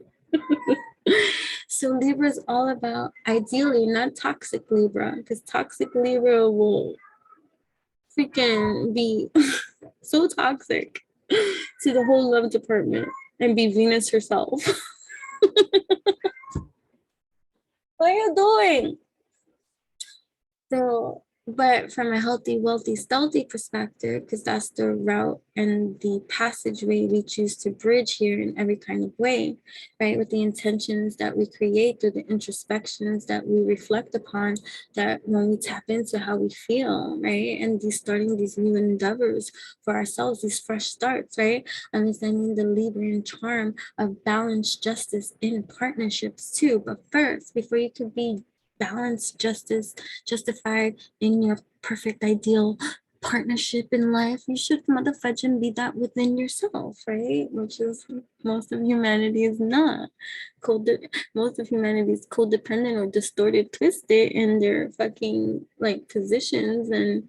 So Libra is all about, ideally, not toxic Libra, because toxic Libra will freaking be so toxic to the whole love department and be Venus herself. What are you doing? So, but from a healthy, wealthy, stealthy perspective, because that's the route and the passageway we choose to bridge here in every kind of way, right? With the intentions that we create through the introspections that we reflect upon, that when we tap into how we feel, right? And these starting these new endeavors for ourselves, these fresh starts, right? Understanding the Libran charm of balanced justice in partnerships too. But first, before you could be balanced justice, justified in your perfect ideal partnership in life, you should motherfucking be that within yourself, right? Which is most of humanity is not. Most of humanity is codependent or distorted, twisted in their fucking like positions, and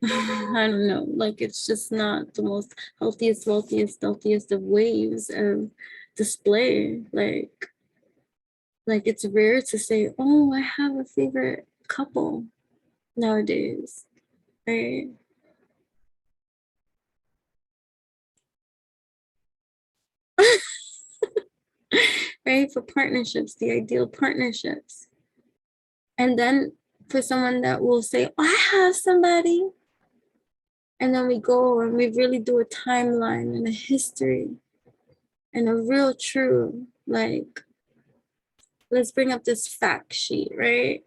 I don't know, like it's just not the most healthiest, wealthiest, stealthiest of ways of display. Like it's rare to say, oh, I have a favorite couple nowadays, right? right? For partnerships, the ideal partnerships. And then for someone that will say, oh, I have somebody. And then we go and we really do a timeline and a history and a real true, like, let's bring up this fact sheet, right?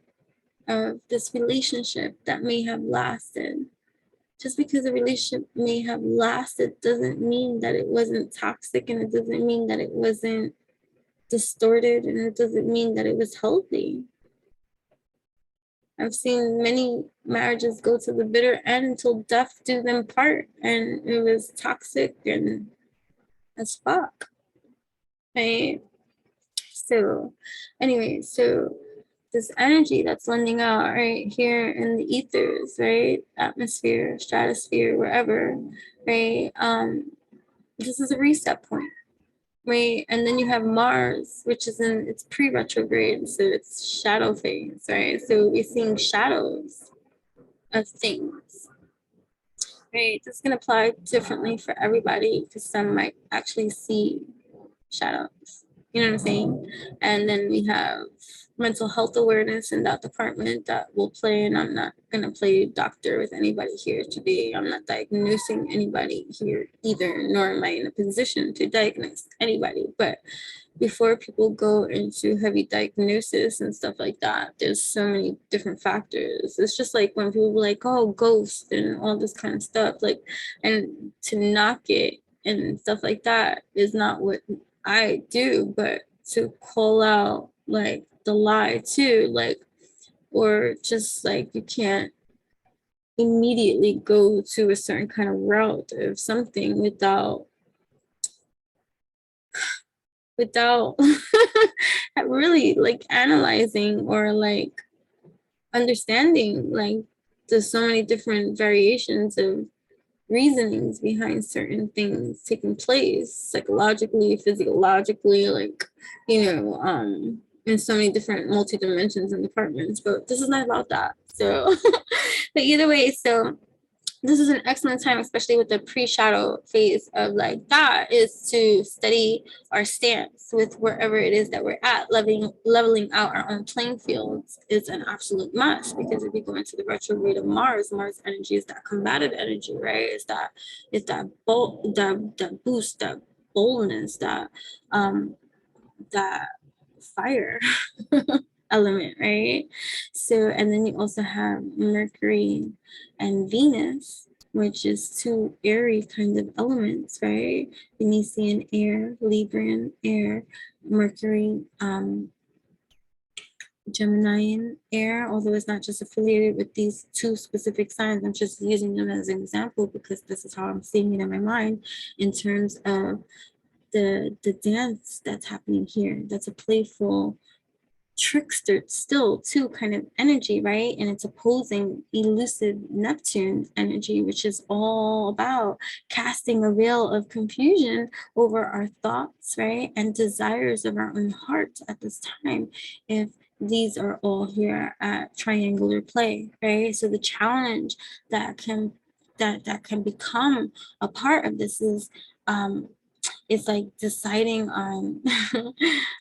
Of this relationship that may have lasted. Just because a relationship may have lasted doesn't mean that it wasn't toxic, and it doesn't mean that it wasn't distorted, and it doesn't mean that it was healthy. I've seen many marriages go to the bitter end until death do them part, and it was toxic and as fuck, right? So anyway, so this energy that's lending out right here in the ethers, right? Atmosphere, stratosphere, wherever, right? This is a reset point, right? And then you have Mars, which is in its pre-retrograde, so it's shadow phase, right? So we're seeing shadows of things, right? This can apply differently for everybody because some might actually see shadows. You know what I'm saying? And then we have mental health awareness in that department that will play, and I'm not going to play doctor with anybody here today. I'm not diagnosing anybody here either, nor am I in a position to diagnose anybody. But before people go into heavy diagnosis and stuff like that, there's so many different factors. It's just like when people were like, oh, ghost and all this kind of stuff, like, and to knock it and stuff like that is not what I do, but to call out like the lie too, like, or just like you can't immediately go to a certain kind of route of something without really like analyzing or like understanding, like there's so many different variations of reasonings behind certain things taking place psychologically, physiologically, like, in so many different multi-dimensions and departments. But this is not about that. So but either way, so this is an excellent time, especially with the pre-shadow phase of like that, is to study our stance with wherever it is that we're at. Leveling out our own playing fields is an absolute must, because if you go into the retrograde of Mars energy is that combative energy, right? It's that boost, that boldness, that fire element, right? So, and then you also have Mercury and Venus, which is two airy kind of elements, right? Venusian air, Libran air, Mercury, Geminian air, although it's not just affiliated with these two specific signs. I'm just using them as an example because this is how I'm seeing it in my mind in terms of the dance that's happening here. That's a playful, trickster still too kind of energy, right? And it's opposing elusive Neptune energy, which is all about casting a veil of confusion over our thoughts, right? And desires of our own heart at this time, if these are all here at triangular play, right? So the challenge that can become a part of this is it's like deciding on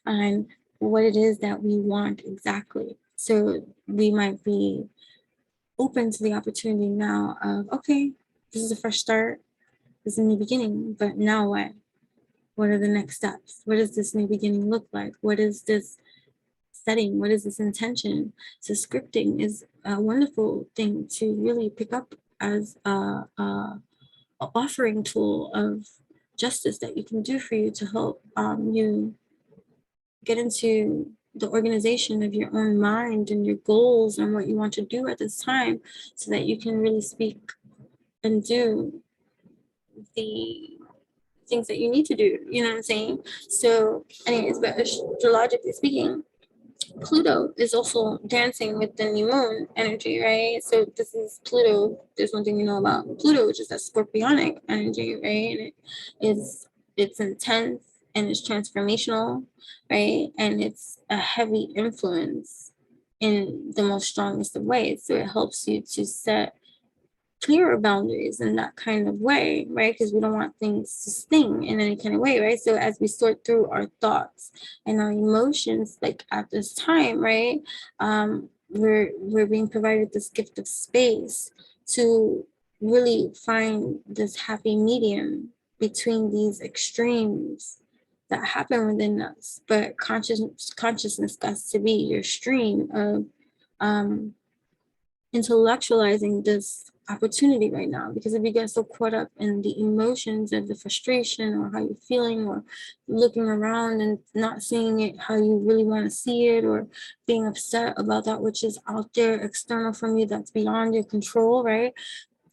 on what it is that we want exactly. So we might be open to the opportunity now of, okay, this is a fresh start, this is a new beginning, but now what? What are the next steps? What does this new beginning look like? What is this setting? What is this intention? So scripting is a wonderful thing to really pick up as a offering tool of justice that you can do for you to help you get into the organization of your own mind and your goals and what you want to do at this time, so that you can really speak and do the things that you need to do. You know what I'm saying? So anyways, but astrologically speaking, Pluto is also dancing with the new moon energy, right? So this is Pluto. There's one thing you know about Pluto, which is that scorpionic energy, right? And it's intense and it's transformational, right? And it's a heavy influence in the most strongest of ways. So it helps you to set clearer boundaries in that kind of way, right? Because we don't want things to sting in any kind of way, right? So as we sort through our thoughts and our emotions, like at this time, right? We're being provided this gift of space to really find this happy medium between these extremes that happen within us. But consciousness got to be your stream of intellectualizing this opportunity right now, because if you get so caught up in the emotions of the frustration or how you're feeling, or looking around and not seeing it how you really want to see it, or being upset about that which is out there external from you that's beyond your control, right?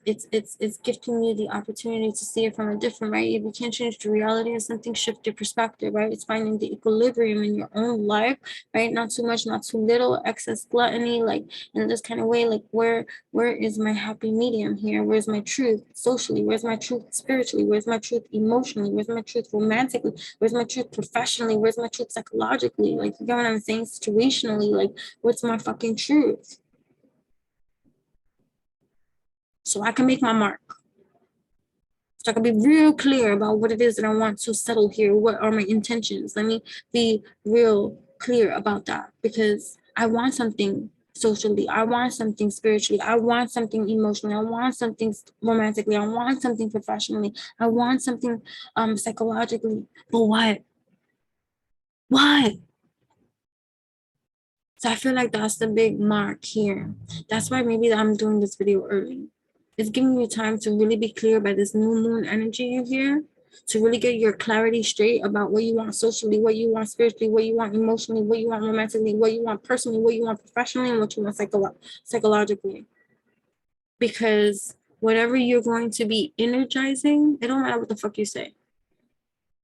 It's gifting you the opportunity to see it from a different, right? If you can't change the reality of something, shift your perspective, right? It's finding the equilibrium in your own life, right? Not too much, not too little, excess gluttony, like in this kind of way, like where is my happy medium here? Where's my truth socially? Where's my truth spiritually? Where's my truth emotionally? Where's my truth romantically? Where's my truth professionally? Where's my truth psychologically? Like, you get what I'm saying? Situationally, like, what's my fucking truth? So I can make my mark. So I can be real clear about what it is that I want to settle here. What are my intentions? Let me be real clear about that, because I want something socially. I want something spiritually. I want something emotionally. I want something romantically. I want something professionally. I want something psychologically. But what? What? So I feel like that's the big mark here. That's why maybe I'm doing this video early. It's giving you time to really be clear by this new moon energy you hear, to really get your clarity straight about what you want socially, what you want spiritually, what you want emotionally, what you want romantically, what you want personally, what you want professionally, and what you want psychologically. Because whatever you're going to be energizing, it don't matter what the fuck you say.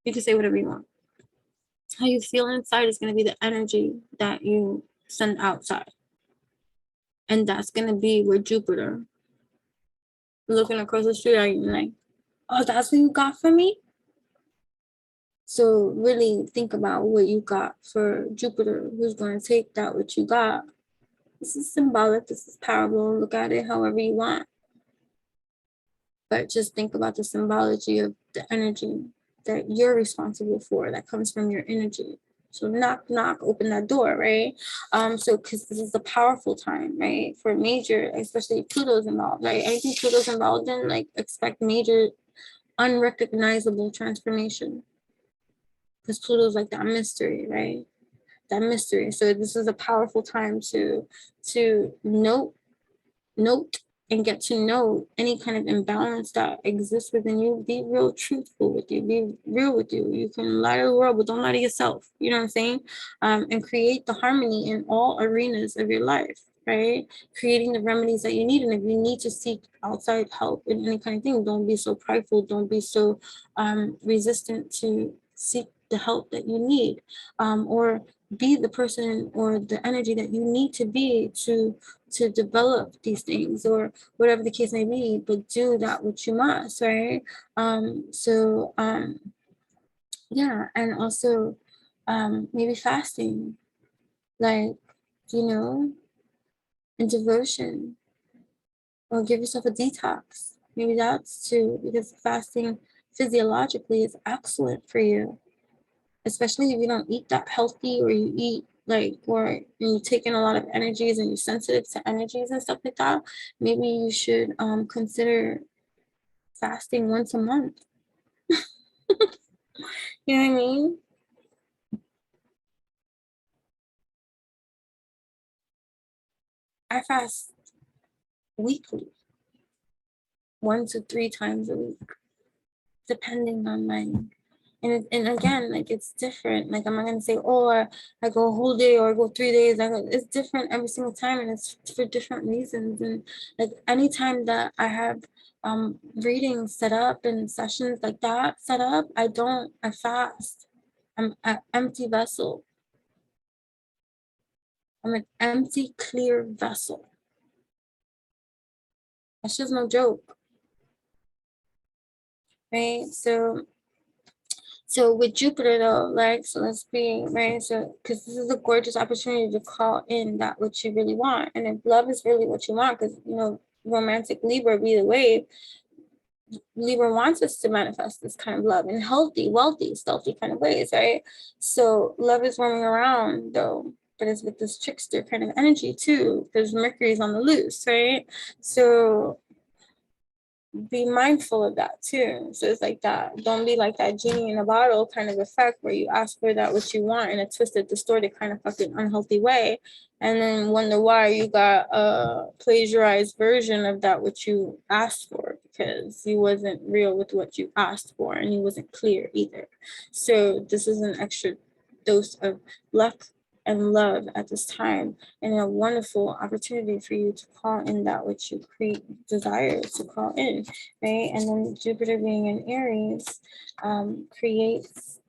You can say whatever you want. How you feel inside is going to be the energy that you send outside. And that's going to be where Jupiter, looking across the street at you, like, oh, that's what you got for me? So really think about what you got for Jupiter, who's going to take that what you got. This is symbolic, this is parable, look at it however you want. But just think about the symbology of the energy that you're responsible for, that comes from your energy. So knock, knock, open that door, right? So because this is a powerful time, right? For major, especially Pluto's involved, right? Anything Pluto's involved in, like, expect major unrecognizable transformation. Because Pluto's like that mystery, right? That mystery. So this is a powerful time to note and get to know any kind of imbalance that exists within you. Be real truthful with you. Be real with you. You can lie to the world, but don't lie to yourself. You know what I'm saying? And create the harmony in all arenas of your life, right? Creating the remedies that you need. And if you need to seek outside help in any kind of thing, don't be so prideful. Don't be so resistant to seek the help that you need, or be the person or the energy that you need to be to develop these things, or whatever the case may be, but do that which you must, right? Yeah, and also maybe fasting, like, you know, and devotion, or give yourself a detox. Maybe that's too, because fasting physiologically is excellent for you, especially if you don't eat that healthy, or you eat like, or you take in a lot of energies and you're sensitive to energies and stuff like that. Maybe you should consider fasting once a month. You know what I mean? I fast weekly, 1 to 3 times a week, depending on my, and again, like, it's different. Like, I'm not gonna say, oh, I go a whole day or I go 3 days. It's different every single time, and it's for different reasons. And like, anytime that I have readings set up and sessions like that set up, I fast. I'm an empty vessel. I'm an empty, clear vessel. That's just no joke, right? So with Jupiter though, like, so let's be right. So because this is a gorgeous opportunity to call in that what you really want, and if love is really what you want, because romantic Libra be the wave, Libra wants us to manifest this kind of love in healthy, wealthy, stealthy kind of ways, right? So love is roaming around though, but it's with this trickster kind of energy too, because Mercury's on the loose, right? So be mindful of that too. So it's like that. Don't be like that genie in a bottle kind of effect where you ask for that what you want in a twisted, distorted kind of fucking unhealthy way, and then wonder why you got a plagiarized version of that what you asked for because you wasn't real with what you asked for and you wasn't clear either. So this is an extra dose of luck and love at this time, and a wonderful opportunity for you to call in that which you desire to call in, right? And then Jupiter being in Aries creates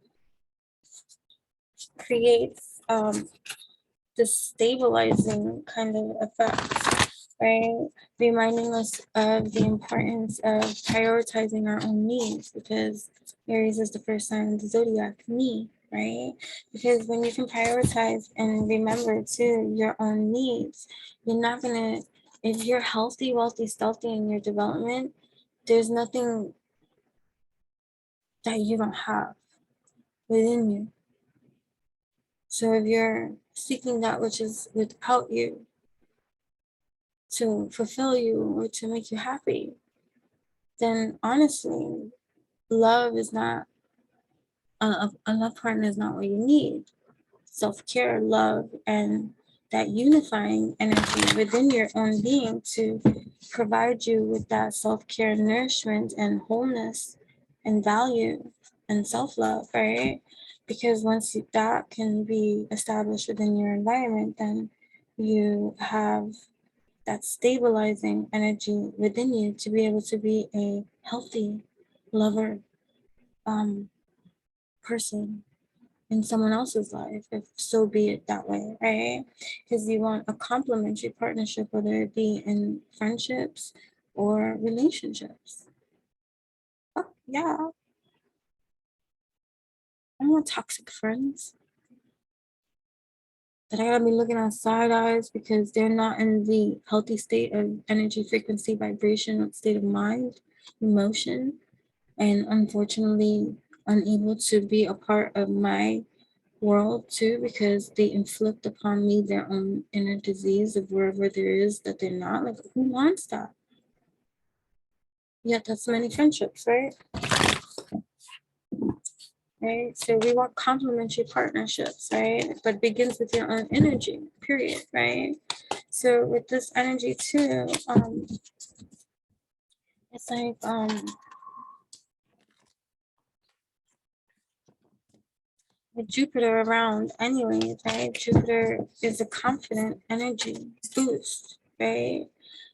this stabilizing kind of effect, right? Reminding us of the importance of prioritizing our own needs, because Aries is the first sign of the zodiac, me, right? Because when you can prioritize and remember too your own needs, you're not gonna, if you're healthy, wealthy, stealthy in your development, there's nothing that you don't have within you. So if you're seeking that which is without you to fulfill you or to make you happy, then honestly, love is not, a love partner is not what you need. Self-care, love, and that unifying energy within your own being to provide you with that self-care, nourishment, and wholeness, and value, and self-love, right? Because once that can be established within your environment, then you have that stabilizing energy within you to be able to be a healthy lover, person in someone else's life, if so be it that way, right? Because you want a complementary partnership, whether it be in friendships or relationships. Oh, yeah, I don't want toxic friends that I gotta be looking at side eyes because they're not in the healthy state of energy, frequency, vibration, state of mind, emotion, and unfortunately unable to be a part of my world too, because they inflict upon me their own inner disease of wherever there is that they're not. Like, who wants that? Yet that's many friendships, right? Right. So we want complementary partnerships, right? But it begins with your own energy, period, right? So with this energy too, it's like with Jupiter around anyways, right? Jupiter is a confident energy boost, right?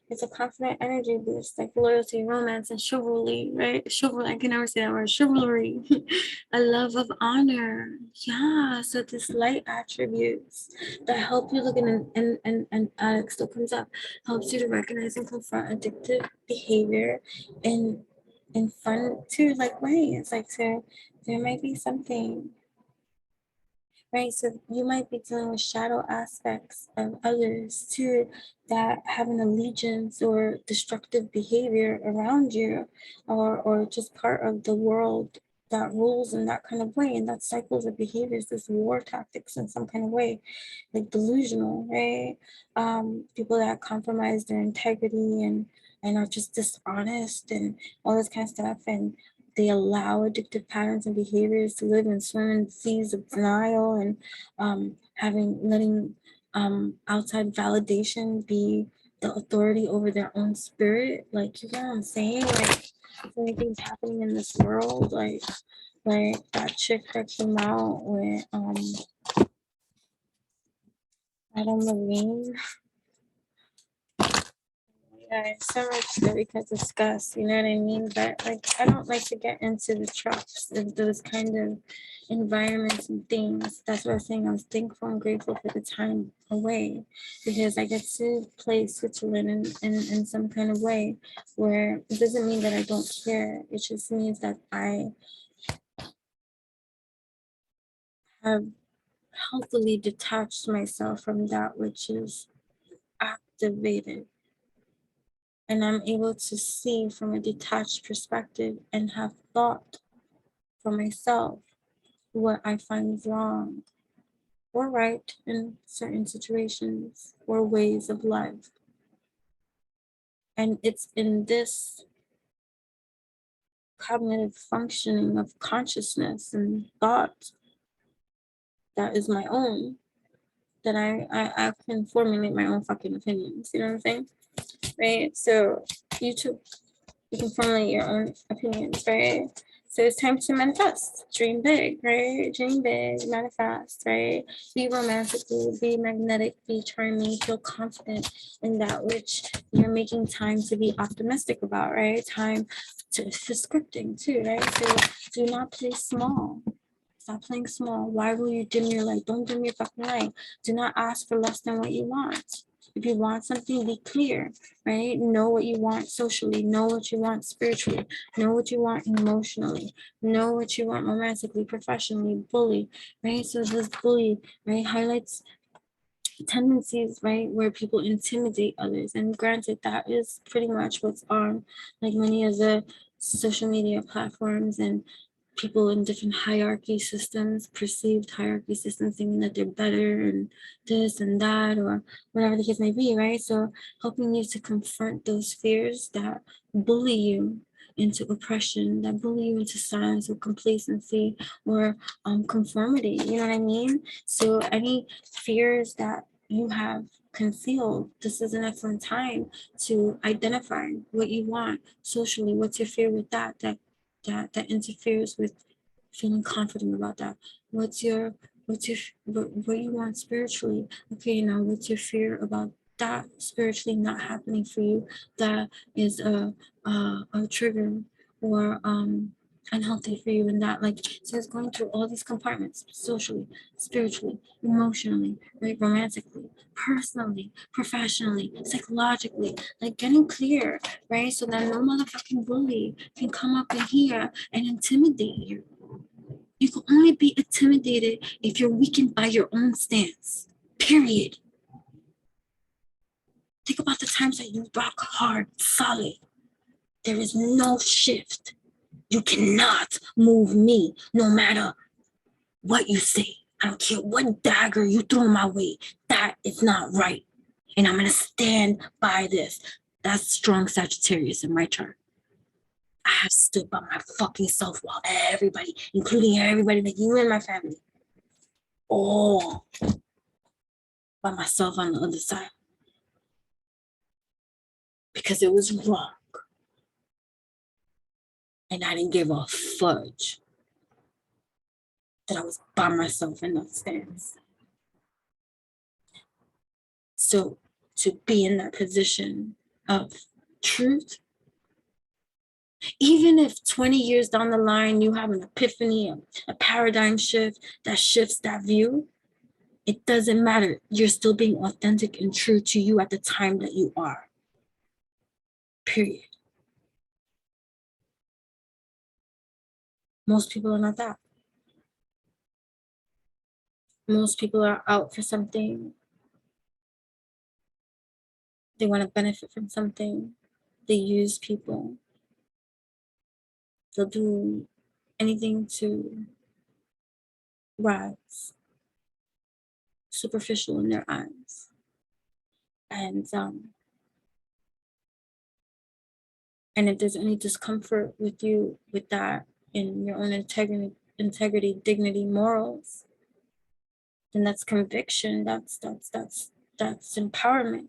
It's a confident energy boost, like loyalty, romance, and chivalry, right? Chivalry, I can never say that word, chivalry. A love of honor. Yeah, so this light attributes that help you look in, and Alex still comes up, helps you to recognize and confront addictive behavior in fun too, like ways. Like, so there might be something, right? So you might be dealing with shadow aspects of others too that have an allegiance or destructive behavior around you, or just part of the world that rules in that kind of way. And that cycles of behaviors, this war tactics in some kind of way, like delusional, right? People that compromise their integrity and are just dishonest and all this kind of stuff. And they allow addictive patterns and behaviors to live and swim in seas of denial, and letting outside validation be the authority over their own spirit. Like, you know what I'm saying? Like, so many things happening in this world. Like that chick that came out with Adam Levine. Yeah, so much that we could discuss, you know what I mean? But like, I don't like to get into the traps of those kind of environments and things. That's what I was saying. I was thankful and grateful for the time away, because I get to play Switzerland in some kind of way where it doesn't mean that I don't care. It just means that I have healthily detached myself from that which is activated And I'm able to see from a detached perspective and have thought for myself what I find wrong or right in certain situations or ways of life. And it's in this cognitive functioning of consciousness and thought that is my own, that I can formulate my own fucking opinions. You know what I'm saying? Right? So you too, you can formulate your own opinions, right? So it's time to manifest. Dream big, right? Dream big, manifest, right? Be romantical, be magnetic, be charming, feel confident in that which you're making time to be optimistic about, right? Time for scripting too, right? So do not play small. Stop playing small. Why will you dim your light? Don't dim your fucking light. Do not ask for less than what you want. If you want something, be clear, right? Know what you want socially. Know what you want spiritually. Know what you want emotionally. Know what you want romantically, professionally, bully, right? So this bully, right, highlights tendencies, right, where people intimidate others. And granted, that is pretty much what's on like many of the social media platforms, and people in different hierarchy systems, perceived hierarchy systems, thinking that they're better and this and that, or whatever the case may be, right? So helping you to confront those fears that bully you into oppression, that bully you into silence or complacency or conformity, you know what I mean? So any fears that you have concealed, this is an excellent time to identify what you want socially. What's your fear with that interferes with feeling confident about that? What you want spiritually? Okay, now what's your fear about that spiritually not happening for you? That is a trigger or unhealthy for you, and that, like, so it's going through all these compartments: socially, spiritually, emotionally, right, romantically, personally, professionally, psychologically, like getting clear, right? So that no motherfucking bully can come up in here and intimidate you. You can only be intimidated if you're weakened by your own stance. Period. Think about the times that you rock hard, solid. There is no shift. You cannot move me no matter what you say. I don't care what dagger you throw my way. That is not right. And I'm going to stand by this. That's strong Sagittarius in my chart. I have stood by my fucking self while everybody, including everybody, like you and my family, all by myself on the other side. Because it was wrong. And I didn't give a fudge that I was by myself in that stance. So to be in that position of truth, even if 20 years down the line you have an epiphany, a paradigm shift that shifts that view, it doesn't matter. You're still being authentic and true to you at the time that you are. Period. Most people are not that. Most people are out for something. They want to benefit from something. They use people. They'll do anything to rise, superficial in their eyes. And if there's any discomfort with you with that in your own integrity, dignity, morals, then that's conviction. That's empowerment.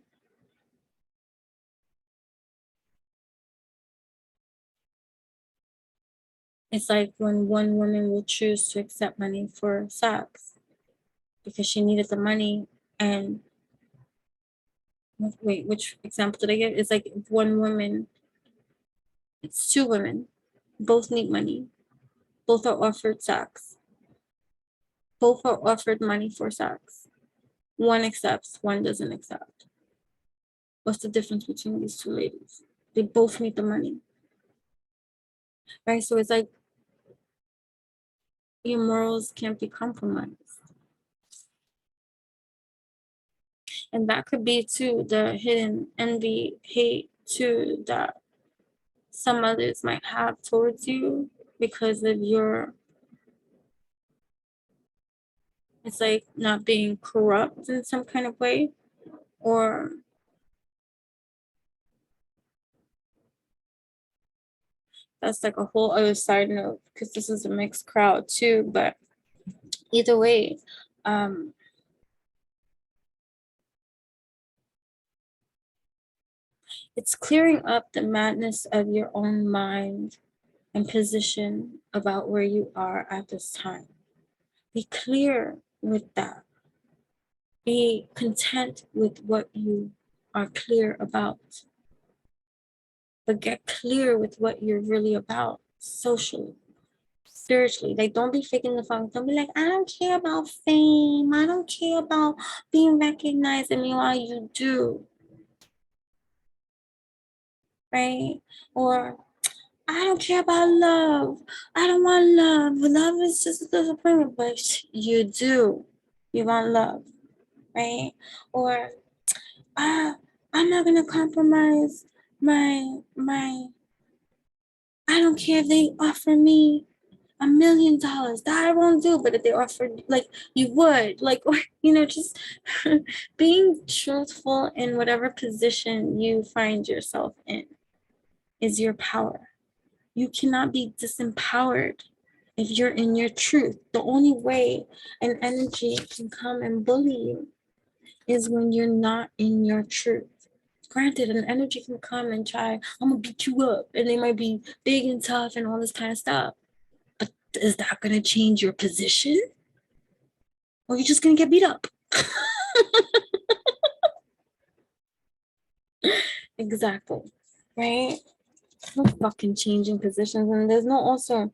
It's like when one woman will choose to accept money for sex because she needed the money. And wait, which example did I give? It's like one woman, it's two women, both need money, both are offered sex, both are offered money for sex. One accepts, one doesn't accept. What's the difference between these two ladies? They both need the money, right? So it's like your morals can't be compromised. And that could be too the hidden envy, hate, too that some others might have towards you because of your, it's like not being corrupt in some kind of way, or that's like a whole other side note because this is a mixed crowd too. But either way, it's clearing up the madness of your own mind and position about where you are at this time. Be clear with that. Be content with what you are clear about, but get clear with what you're really about socially, spiritually. Like, don't be faking the funk. Don't be like, I don't care about fame. I don't care about being recognized. And meanwhile, you do, right? Or I don't care about love. I don't want love. Love is just a disappointment, but you do. You want love, right? Or I'm not gonna compromise my. I don't care if they offer me $1,000,000. That I won't do. But if they offered, like, you would, like, or, just being truthful in whatever position you find yourself in is your power. You cannot be disempowered if you're in your truth. The only way an energy can come and bully you is when you're not in your truth. Granted, an energy can come and try, I'm gonna beat you up, and they might be big and tough and all this kind of stuff. But is that gonna change your position? Or you're just gonna get beat up? Exactly, right? No fucking changing positions, and there's no also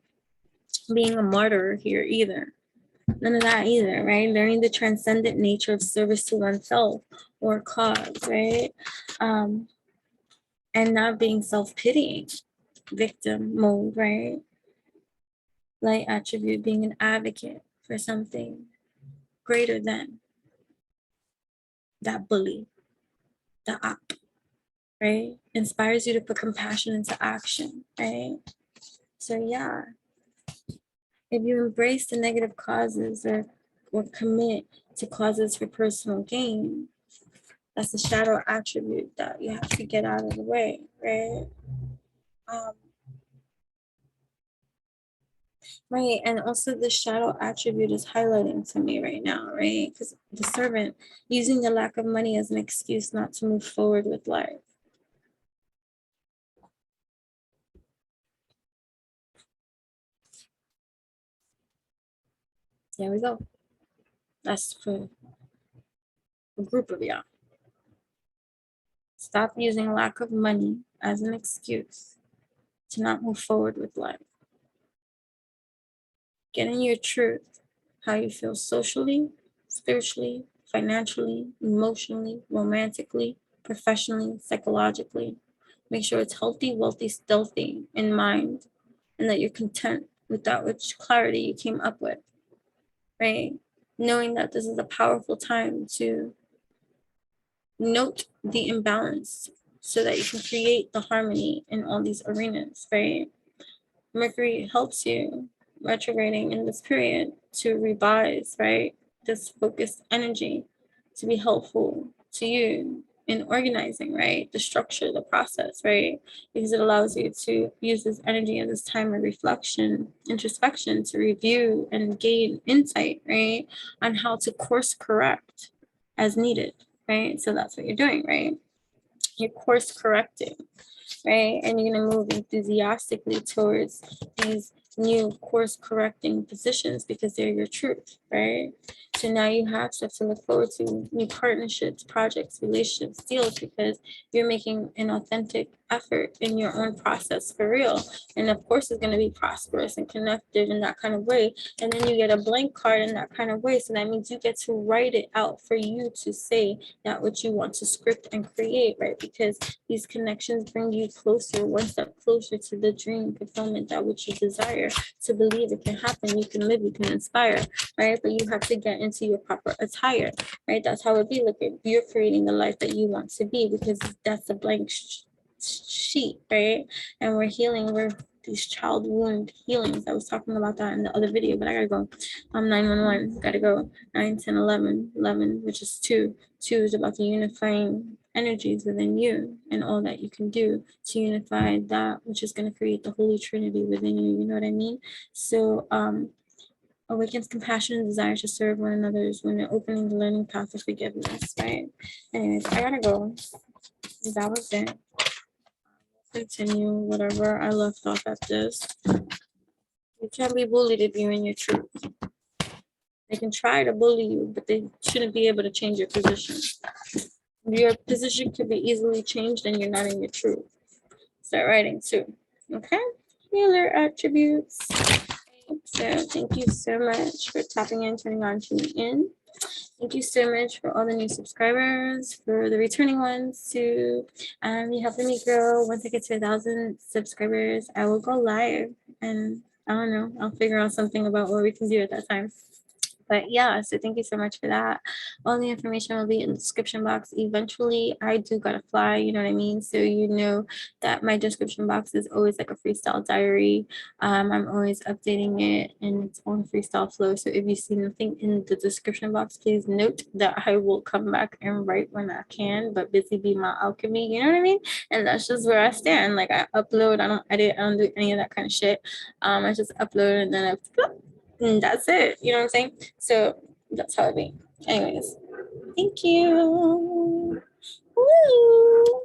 being a martyr here either. None of that either, right? Learning the transcendent nature of service to oneself or cause, right? And not being self-pitying, victim mode, right? Light attribute being an advocate for something greater than that bully, the op, right? Inspires you to put compassion into action, right? So yeah, if you embrace the negative causes or commit to causes for personal gain, that's the shadow attribute that you have to get out of the way, right? Right, and also the shadow attribute is highlighting to me right now, right? Because the servant using the lack of money as an excuse not to move forward with life. There we go. That's for a group of y'all. Stop using lack of money as an excuse to not move forward with life. Get in your truth, how you feel socially, spiritually, financially, emotionally, romantically, professionally, psychologically. Make sure it's healthy, wealthy, stealthy in mind, and that you're content with that which clarity you came up with, right? Knowing that this is a powerful time to note the imbalance so that you can create the harmony in all these arenas, right? Mercury helps you retrograding in this period to revise, right? This focused energy to be helpful to you in organizing, right? The structure, the process, right? Because it allows you to use this energy in this time of reflection, introspection to review and gain insight, right? On how to course correct as needed, right? So that's what you're doing, right? You're course correcting, right? And you're going to move enthusiastically towards these new course correcting positions because they're your truth, right? So now you have stuff to look forward to, new partnerships, projects, relationships, deals, because you're making an authentic effort in your own process for real. And of course, it's going to be prosperous and connected in that kind of way. And then you get a blank card in that kind of way. So that means you get to write it out for you to say that what you want to script and create, right? Because these connections bring you closer, one step closer to the dream fulfillment, that which you desire to believe it can happen. You can live, you can inspire, right? But you have to get into your proper attire, right? That's how it be. Look, you're creating the life that you want to be, because that's a blank sheet, right? And we're healing, we're these child wound healings. I was talking about that in the other video, but I gotta go. 911, gotta go. 9, 10, 11, 11, which is 2. 2 is about the unifying energies within you and all that you can do to unify that which is going to create the Holy Trinity within you. You know what I mean? So awakens compassion and desire to serve one another is when they're opening the learning path of forgiveness, right? Anyways, I gotta go. That was it. Continue whatever I left off at this. You can't be bullied if you're in your truth. They can try to bully you, but they shouldn't be able to change your position. Your position could be easily changed and you're not in your truth. Start writing too. Okay? Healer attributes. So thank you so much for tapping in, turning on, tuning in. Thank you so much for all the new subscribers, for the returning ones too. You helping me grow. Once I get to 1,000 subscribers, I will go live, and I don't know, I'll figure out something about what we can do at that time. But yeah, so thank you so much for that. All the information will be in the description box. Eventually, I do gotta fly, you know what I mean? So you know that my description box is always like a freestyle diary. I'm always updating it and it's on freestyle flow. So if you see nothing in the description box, please note that I will come back and write when I can, but busy be my alchemy, you know what I mean? And that's just where I stand. Like I upload, I don't edit, I don't do any of that kind of shit. I just upload and then and that's it. You know what I'm saying? So that's how it be. Anyways, thank you. Woo!